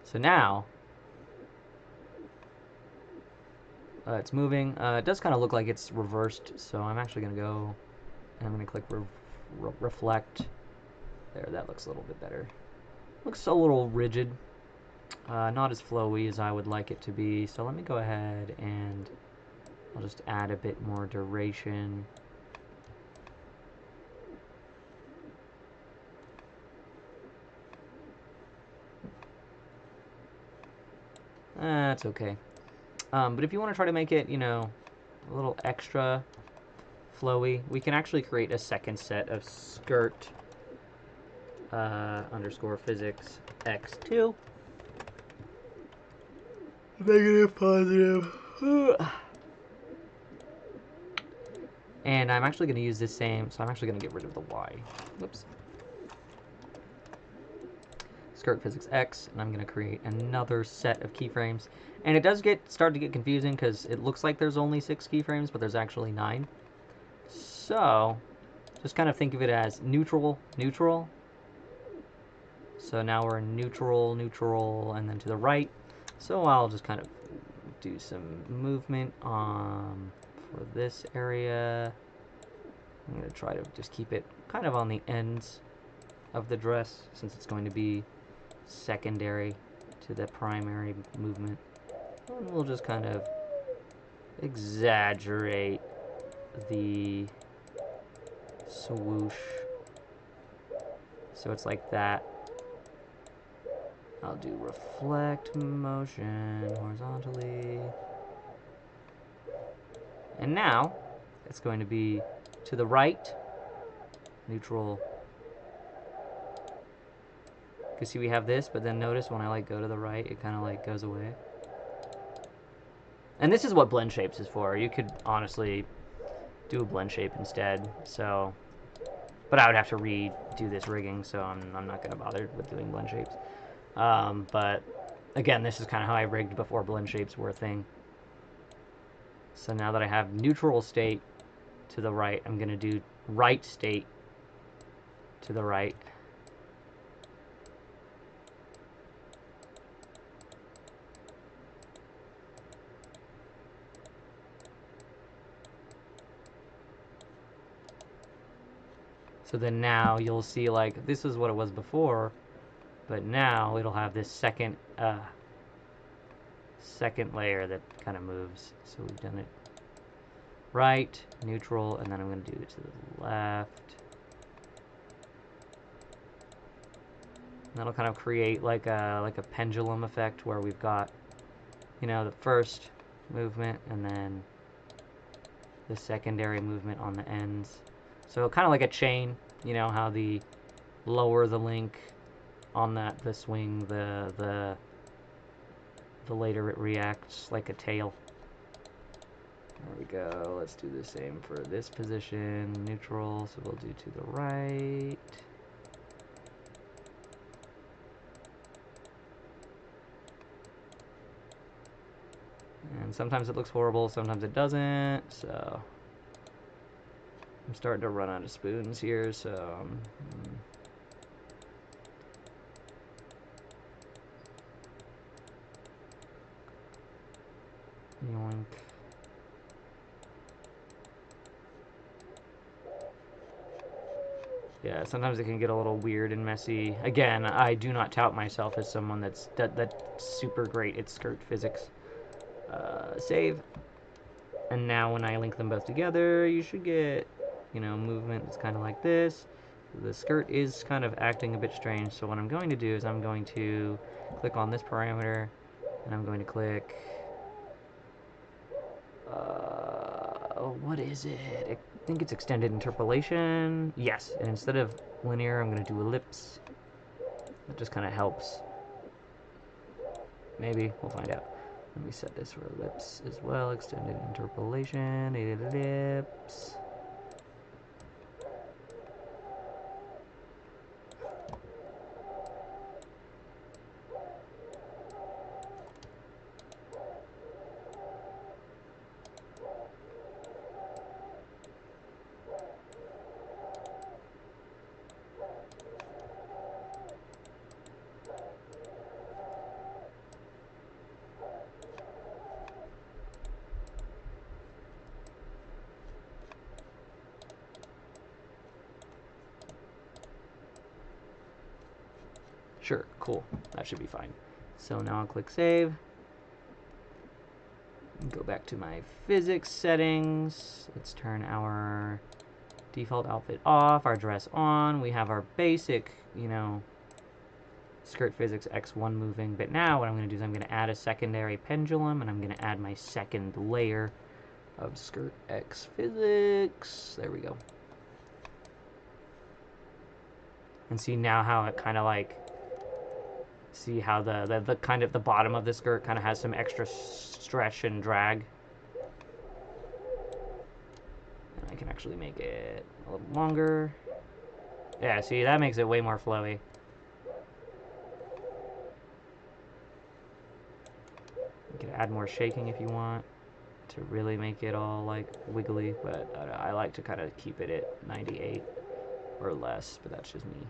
So now it's moving. It does kind of look like it's reversed, so I'm actually going to go and I'm going to click reflect. There, that looks a little bit better. Looks a little rigid. Not as flowy as I would like it to be. So let me go ahead and I'll just add a bit more duration. That's okay. But if you want to try to make it, a little extra flowy, we can actually create a second set of skirt underscore physics x2. Negative, positive. And I'm actually going to use this same, so I'm actually going to get rid of the y. Whoops. Skirt physics X, and I'm going to create another set of keyframes. And it does start to get confusing because it looks like there's only 6 keyframes, but there's actually 9. So just kind of think of it as neutral, neutral. So now we're in neutral, neutral, and then to the right. So I'll just kind of do some movement for this area. I'm going to try to just keep it kind of on the ends of the dress since it's going to be secondary to the primary movement. And we'll just kind of exaggerate the swoosh so it's like that. I'll do reflect motion horizontally. And now it's going to be to the right, neutral. You can see we have this, but then notice when I go to the right, it kind of goes away. And this is what blend shapes is for. You could honestly do a blend shape instead. So, but I would have to redo this rigging, so I'm not going to bother with doing blend shapes. But again, this is kind of how I rigged before blend shapes were a thing. So now that I have neutral state to the right, I'm going to do right state to the right. So then now you'll see this is what it was before, but now it'll have this second layer that kind of moves. So we've done it right, neutral, and then I'm going to do it to the left. And that'll kind of create like a pendulum effect where we've got, the first movement and then the secondary movement on the ends. So kind of like a chain, how the lower the link on the swing, the later it reacts like a tail. There we go. Let's do the same for this position, neutral, so we'll do to the right. And sometimes it looks horrible, sometimes it doesn't, so I'm starting to run out of spoons here, so yoink. Yeah, sometimes it can get a little weird and messy. Again, I do not tout myself as someone that's super great at skirt physics. Save. And now when I link them both together, you should get, you know, movement that's kind of like this. The skirt is kind of acting a bit strange, so what I'm going to do is I'm going to click on this parameter, and I'm going to click, what is it? I think it's extended interpolation. Yes, and instead of linear, I'm going to do ellipse. That just kind of helps. Maybe, we'll find out. Let me set this for ellipse as well. Extended interpolation, ellipse. Sure, cool. That should be fine. So now I'll click save. Go back to my physics settings. Let's turn our default outfit off, our dress on. We have our basic, you know, skirt physics X1 moving. But now what I'm going to do is I'm going to add a secondary pendulum, and I'm going to add my second layer of skirt X physics. There we go. And see now how it kind of like, see how the kind of the bottom of the skirt kind of has some extra stretch and drag. And I can actually make it a little longer. Yeah, see, that makes it way more flowy. You can add more shaking if you want to really make it all like wiggly, but I like to kind of keep it at 98 or less, but that's just me.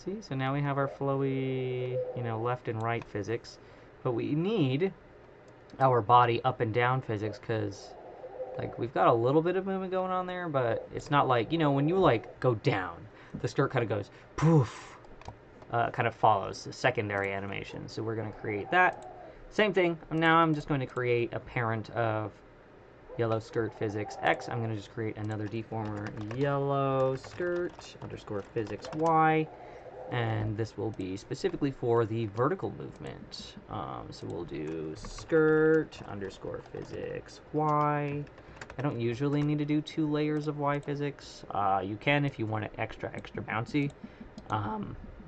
See, so now we have our flowy, you know, left and right physics, but we need our body up and down physics because, like, we've got a little bit of movement going on there, but it's not like, you know, when you, like, go down, the skirt kind of goes poof, kind of follows the secondary animation. So we're going to create that. Same thing. Now I'm just going to create a parent of yellow skirt physics X. I'm going to just create another deformer yellow skirt underscore physics Y. And this will be specifically for the vertical movement. So we'll do skirt underscore physics Y. I don't usually need to do 2 layers of Y physics. You can if you want it extra bouncy.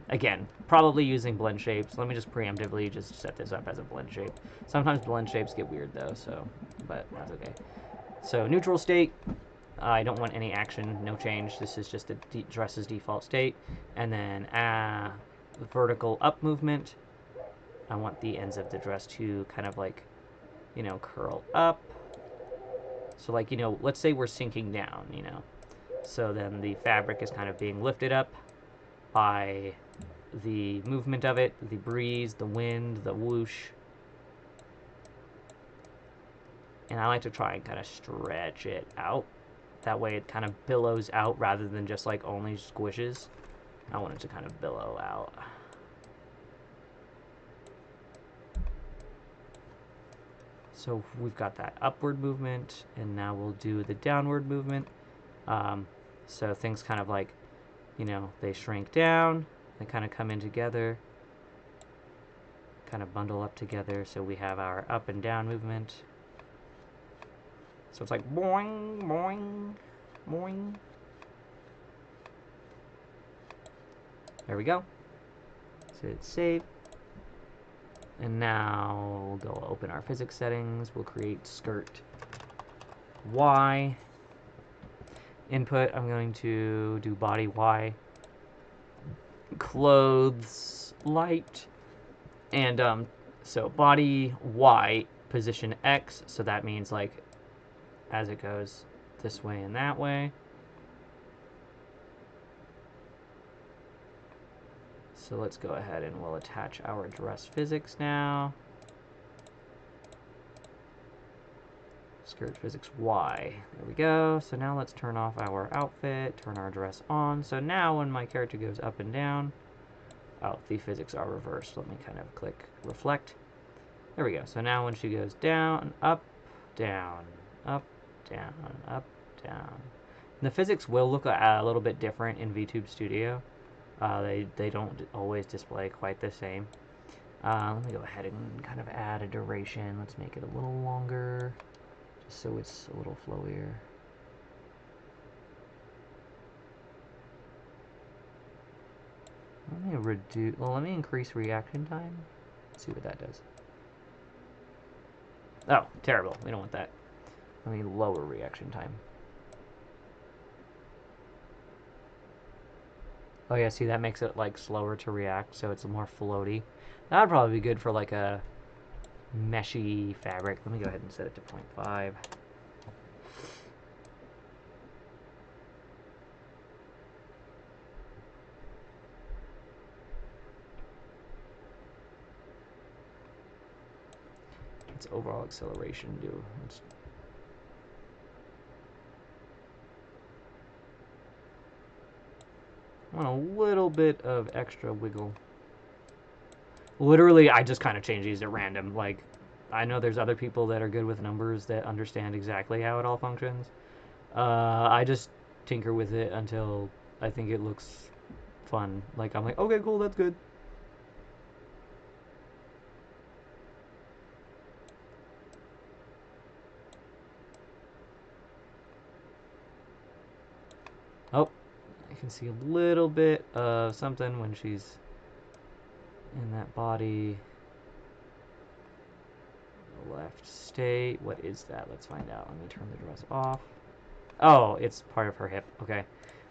Again, probably using blend shapes. Let me just preemptively just set this up as a blend shape. Sometimes blend shapes get weird though, so, but that's okay. So neutral state. I don't want any action, no change. This is just the dress's default state. And then vertical up movement. I want the ends of the dress to kind of like, you know, curl up. So like, you know, let's say we're sinking down, you know. So then the fabric is kind of being lifted up by the movement of it, the breeze, the wind, the whoosh. And I like to try and kind of stretch it out. That way it kind of billows out rather than just like only squishes. I want it to kind of billow out. So we've got that upward movement, and now we'll do the downward movement. So things kind of like, you know, they shrink down, they kind of come in together, kind of bundle up together. So we have our up and down movement. So it's like boing, boing, boing. There we go. So hit save. And now we'll go open our physics settings. We'll create skirt Y. Input, I'm going to do body Y. Clothes light. And so body Y, position X. So that means like as it goes this way and that way. So let's go ahead and we'll attach our dress physics now. Skirt physics Y. There we go. So now let's turn off our outfit, turn our dress on. So now when my character goes up and down, oh, the physics are reversed. Let me kind of click reflect. There we go. So now when she goes down, up, down, up, down, up, down. And the physics will look a little bit different in VTube Studio. They don't always display quite the same. Let me go ahead and kind of add a duration. Let's make it a little longer, just so it's a little flowier. Let me reduce. Well, let me increase reaction time. Let's see what that does. Oh, terrible. We don't want that. Let me lower reaction time. Oh yeah, see, that makes it like slower to react, so it's more floaty. That would probably be good for like a meshy fabric. Let me go ahead and set it to 0.5. Its overall acceleration do. I want a little bit of extra wiggle. Literally, I just kind of change these at random. Like, I know there's other people that are good with numbers that understand exactly how it all functions. I just tinker with it until I think it looks fun. Like, I'm like, okay, cool, that's good. Oh, I can see a little bit of something when she's in that body. Left state. What is that? Let's find out. Let me turn the dress off. Oh, it's part of her hip. Okay,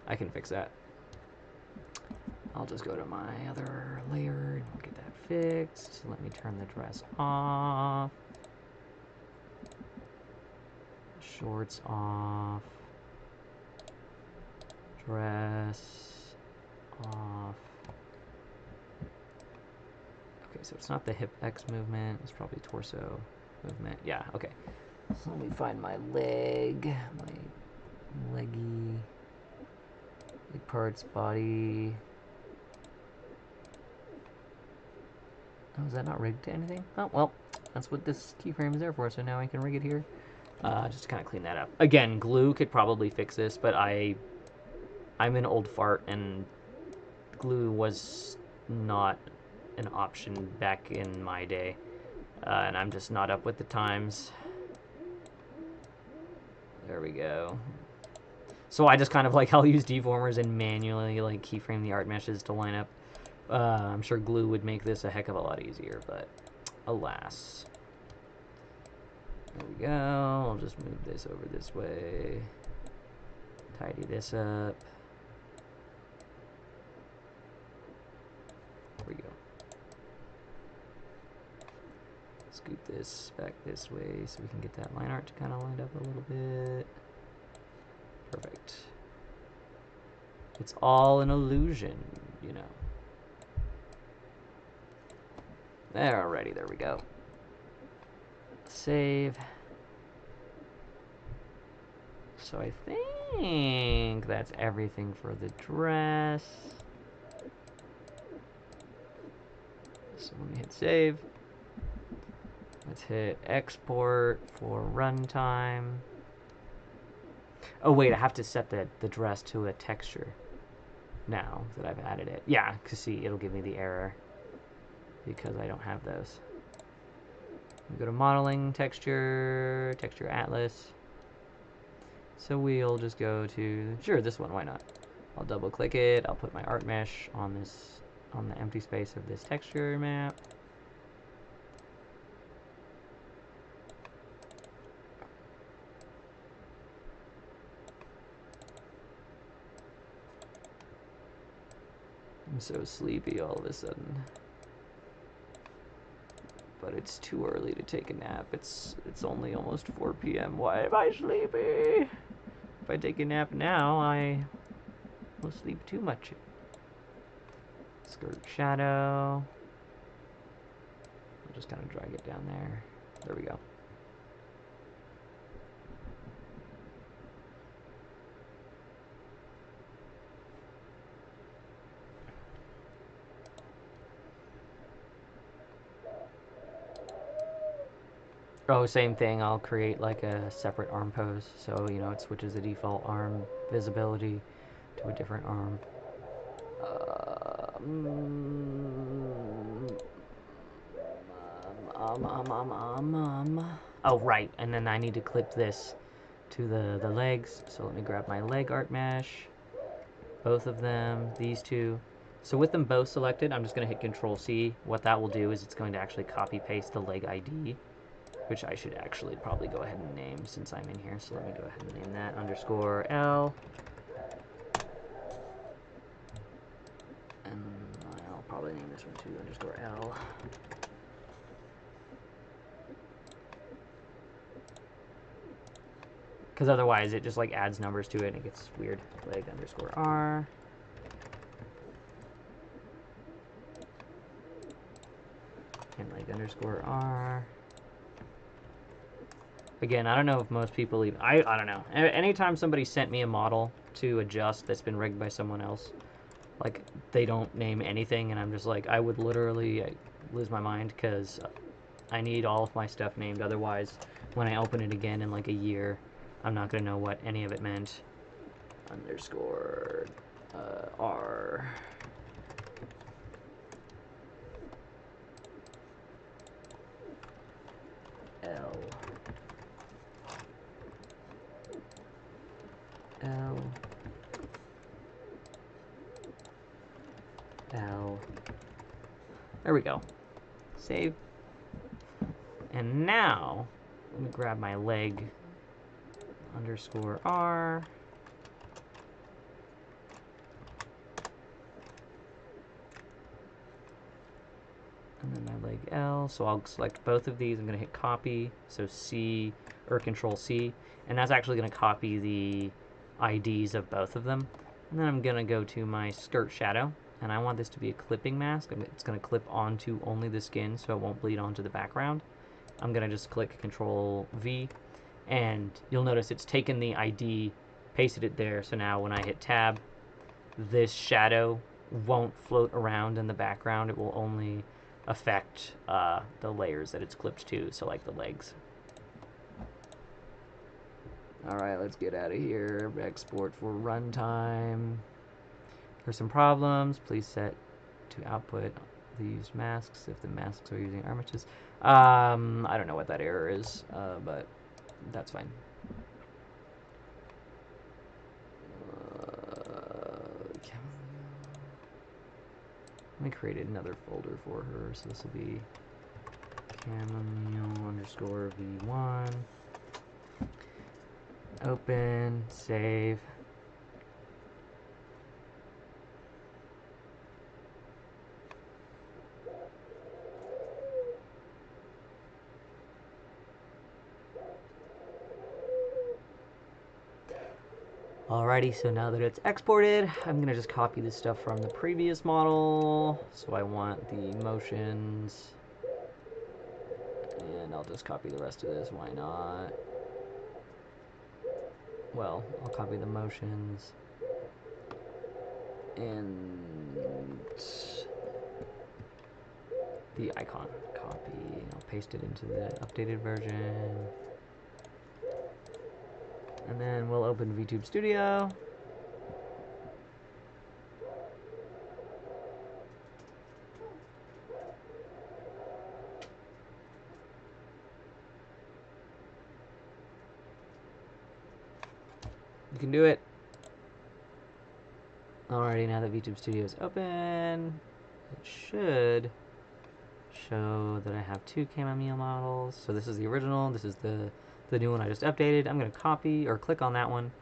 I can fix that. I'll just go to my other layer and we'll get that fixed. Let me turn the dress off. Shorts off. Dress off. Okay, so it's not the hip X movement. It's probably torso movement. Yeah, okay. So let me find my leg. My leggy. Leg parts, body. Oh, is that not rigged to anything? Oh, well, that's what this keyframe is there for, so now I can rig it here. Just to kind of clean that up. Again, glue could probably fix this, but I'm an old fart, and glue was not an option back in my day. And I'm just not up with the times. There we go. So I just kind of like, I'll use deformers and manually like keyframe the art meshes to line up. I'm sure glue would make this a heck of a lot easier, but alas. There we go. I'll just move this over this way. Tidy this up. There we go. Scoot this back this way so we can get that line art to kind of line up a little bit. Perfect. It's all an illusion, you know. Alrighty, there we go. Save. So I think that's everything for the dress. So let me hit save. Let's hit export for runtime. Oh wait, I have to set the dress to a texture now that I've added it. Yeah, because see, it'll give me the error because I don't have those. Go to modeling, texture, texture atlas. So we'll just go to, sure, this one, why not? I'll double click it, I'll put my art mesh on this, on the empty space of this texture map. I'm so sleepy all of a sudden. But it's too early to take a nap. It's only almost 4 p.m. Why am I sleepy? If I take a nap now, I will sleep too much. Skirt shadow. I'll just kind of drag it down there. There we go. Oh, same thing. I'll create like a separate arm pose, so you know it switches the default arm visibility to a different arm. Oh, right, and then I need to clip this to the legs, so let me grab my leg art mesh, both of them, these two. So with them both selected, I'm just going to hit Control C. What that will do is it's going to actually copy paste the leg ID, which I should actually probably go ahead and name since I'm in here. So let me go ahead and name that _L. And I'll probably name this one too, _L. Because otherwise it just like adds numbers to it and it gets weird. Leg _R. And leg _R. Again, I don't know if most people even... I don't know. Anytime somebody sent me a model to adjust that's been rigged by someone else, like, they don't name anything, and I'm just like, I would literally lose my mind, because I need all of my stuff named. Otherwise, when I open it again in, like, a year, I'm not going to know what any of it meant. _R. L. L. L. There we go. Save. And now, let me grab my leg _R. And then my leg L. So I'll select both of these. I'm going to hit copy. So C or Control C. And that's actually going to copy the IDs of both of them. And then I'm going to go to my skirt shadow. And I want this to be a clipping mask. It's going to clip onto only the skin so it won't bleed onto the background. I'm going to just click Control V. And you'll notice it's taken the ID, pasted it there. So now when I hit Tab, this shadow won't float around in the background. It will only affect the layers that it's clipped to, so like the legs. Alright, let's get out of here. Export for runtime. For some problems, please set to output the used masks if the masks are using armatures. I don't know what that error is, but that's fine. Let me create another folder for her, so this will be chamomile _v1. Open, save. Alrighty, so now that it's exported, I'm going to just copy this stuff from the previous model. So I want the motions, and I'll just copy the rest of this, why not? Well, I'll copy the motions, and the icon. Copy, I'll paste it into the updated version. And then we'll open VTube Studio. You can do it. Alrighty, now that VTube Studio is open, it should show that I have two chamomile models. So this is the original, this is the new one I just updated. I'm going to copy or click on that one.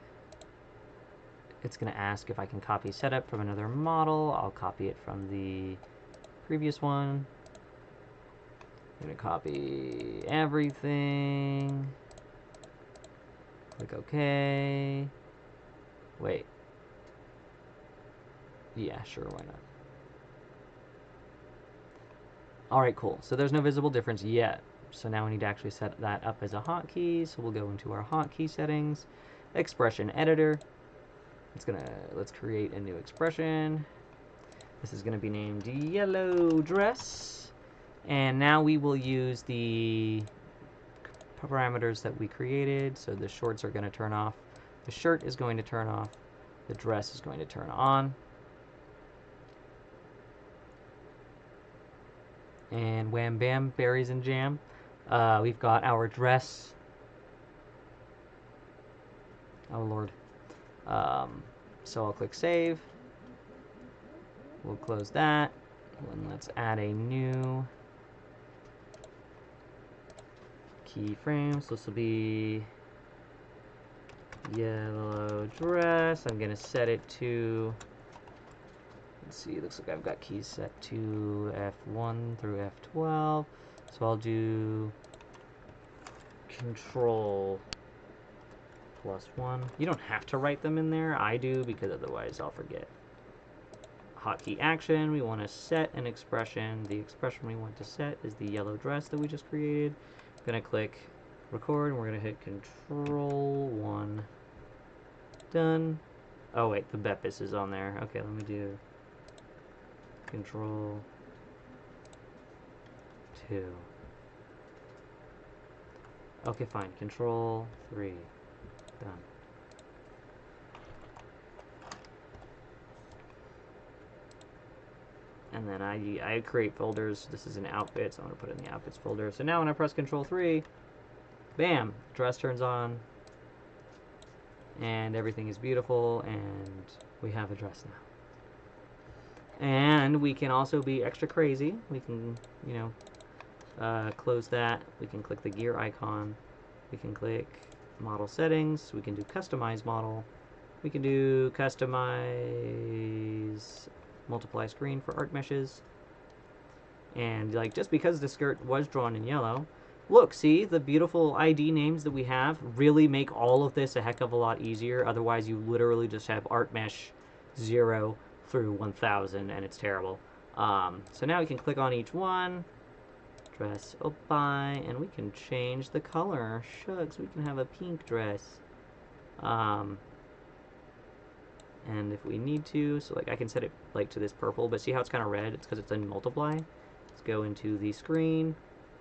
It's going to ask if I can copy setup from another model. I'll copy it from the previous one. I'm going to copy everything. Click OK. Wait. Yeah, sure, why not? Alright, cool. So there's no visible difference yet. So now we need to actually set that up as a hotkey. So we'll go into our hotkey settings, expression editor. Let's create a new expression. This is gonna be named yellow dress. And now we will use the parameters that we created. So the shorts are going to turn off, the shirt is going to turn off, the dress is going to turn on. And wham bam, berries and jam. We've got our dress. Oh Lord. So I'll click save. We'll close that. And let's add a new keyframe. So this will be yellow dress. I'm going to set it to, let's see, it looks like I've got keys set to F1 through F12. So I'll do Control +1. You don't have to write them in there. I do because otherwise I'll forget. Hotkey action, we want to set an expression. The expression we want to set is the yellow dress that we just created. I'm going to click record and we're going to hit Control 1. Done. Oh wait, the Beppis is on there. Okay, let me do Control 2. Okay, fine. Control 3. Done. And then I create folders. This is an outfit, so I'm going to put it in the outfits folder. So now when I press Control 3, bam, dress turns on, and everything is beautiful, and we have a dress now. And we can also be extra crazy. We can, you know, close that. We can click the gear icon. We can click model settings. We can do customize model. We can do customize multiply screen for art meshes. And like, just because the skirt was drawn in yellow, look, see the beautiful ID names that we have really make all of this a heck of a lot easier. Otherwise you literally just have art mesh 0 through 1000 and it's terrible. So now we can click on each one, dress by, and we can change the color. Shucks, we can have a pink dress. And if we need to, so like I can set it like to this purple, but see how it's kind of red? It's because it's in multiply. Let's go into the screen. You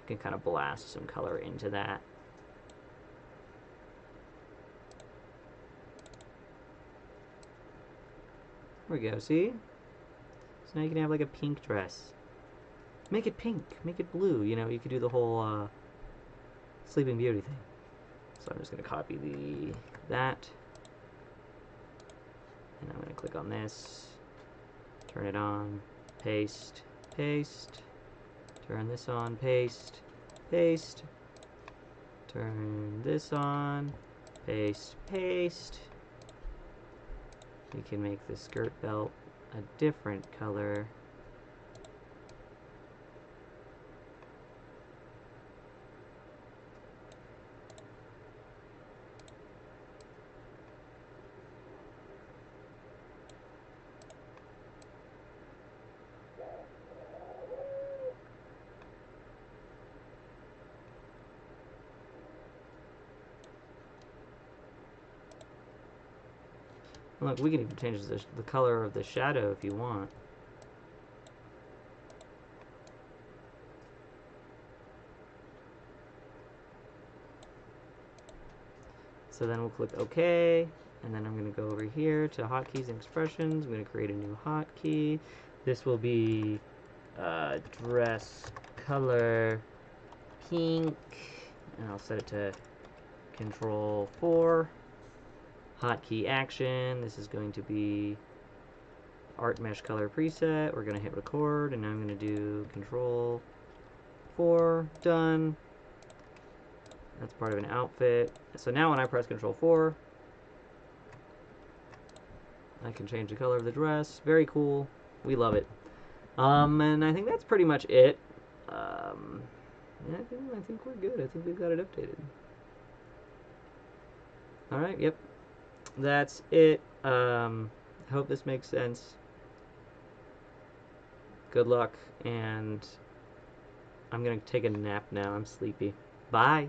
can kind of blast some color into that. There we go, see? So now you can have like a pink dress. Make it pink, make it blue, you know, you could do the whole Sleeping Beauty thing. So I'm just going to copy that. And I'm going to click on this, turn it on, paste, paste, turn this on, paste, paste, turn this on, paste, paste. We can make the skirt belt a different color. Look, we can even change the color of the shadow if you want. So then we'll click OK, and then I'm going to go over here to hotkeys and expressions. I'm going to create a new hotkey. This will be dress color pink, and I'll set it to Control 4. Hotkey action, this is going to be art mesh color preset. We're going to hit record, and now I'm going to do Control 4, done. That's part of an outfit. So now when I press Control 4, I can change the color of the dress. Very cool. We love it. And I think that's pretty much it. Yeah, I think we're good. I think we've got it updated. Alright, yep. That's it. Hope this makes sense. Good luck, and I'm gonna take a nap now. I'm sleepy. Bye.